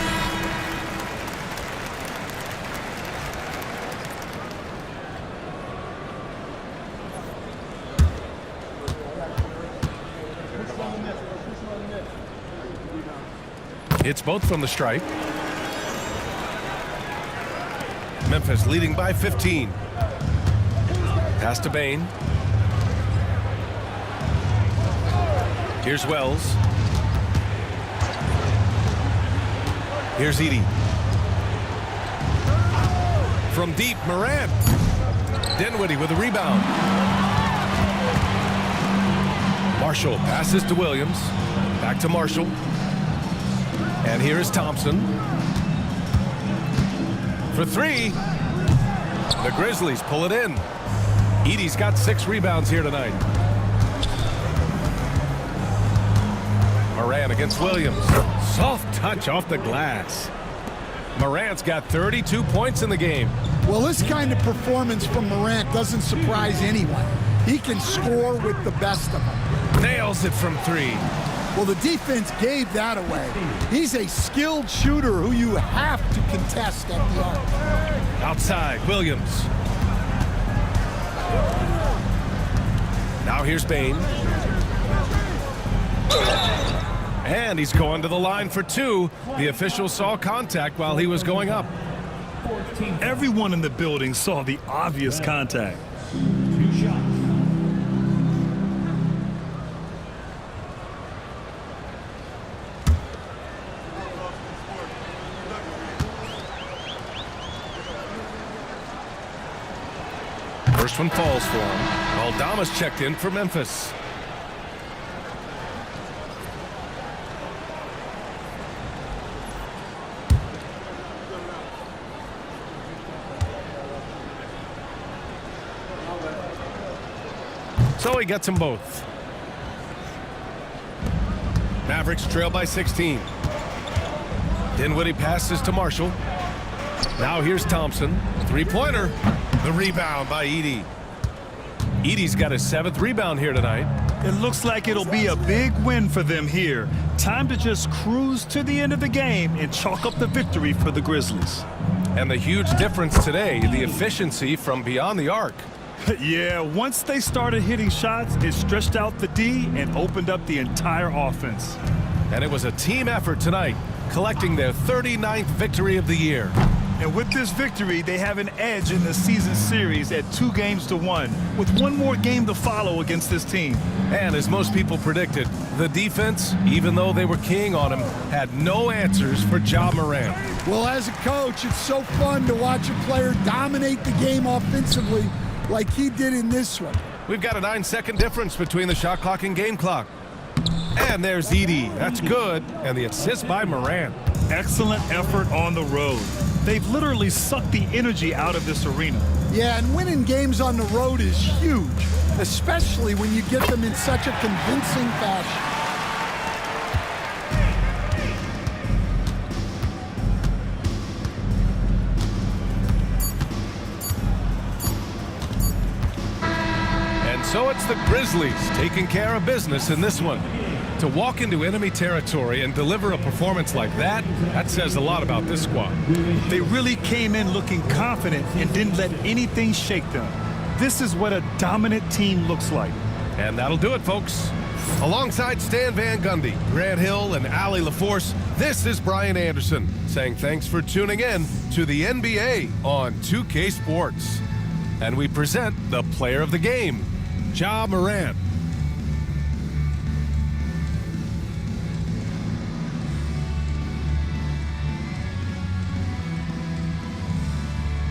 It's both from the stripe. Memphis leading by 15. Pass to Bain. Here's Wells. Here's Edey. From deep, Morant. Dinwiddie with a rebound. Marshall passes to Williams. Back to Marshall. And here is Thompson. For 3. The Grizzlies pull it in. Edey's got 6 rebounds here tonight. Morant against Williams. Soft touch off the glass. Morant's got 32 points in the game. Well, this kind of performance from Morant doesn't surprise anyone. He can score with the best of them. Nails it from 3. Well, the defense gave that away. He's a skilled shooter who you have to contest at the arc. Outside, Williams. Now here's Bain. And he's going to the line for 2. The official saw contact while he was going up. Everyone in the building saw the obvious contact. 2 shots. First one falls for him. Aldama's checked in for Memphis. So he gets them both. Mavericks trail by 16. Dinwiddie passes to Marshall. Now here's Thompson. 3-pointer. The rebound by Edey. Edey's got his 7th rebound here tonight. It looks like it'll be a big win for them here. Time to just cruise to the end of the game and chalk up the victory for the Grizzlies. And the huge difference today, the efficiency from beyond the arc. Yeah, once they started hitting shots, it stretched out the D and opened up the entire offense. And it was a team effort tonight, collecting their 39th victory of the year. And with this victory, they have an edge in the season series at 2-1, with one more game to follow against this team. And as most people predicted, the defense, even though they were keying on him, had no answers for Ja Morant. Well, as a coach, it's so fun to watch a player dominate the game offensively like he did in this one. We've got a 9-second difference between the shot clock and game clock. And there's Edie. That's good. And the assist by Morant. Excellent effort on the road. They've literally sucked the energy out of this arena. Yeah, and winning games on the road is huge, especially when you get them in such a convincing fashion. And so it's the Grizzlies taking care of business in this one. To walk into enemy territory and deliver a performance like that says a lot about this squad. They really came in looking confident and didn't let anything shake them. This is what a dominant team looks like. And that'll do it, folks. Alongside Stan Van Gundy, Grant Hill, and Allie LaForce, this is Brian Anderson saying thanks for tuning in to the NBA on 2K Sports. And we present the player of the game, Ja Morant.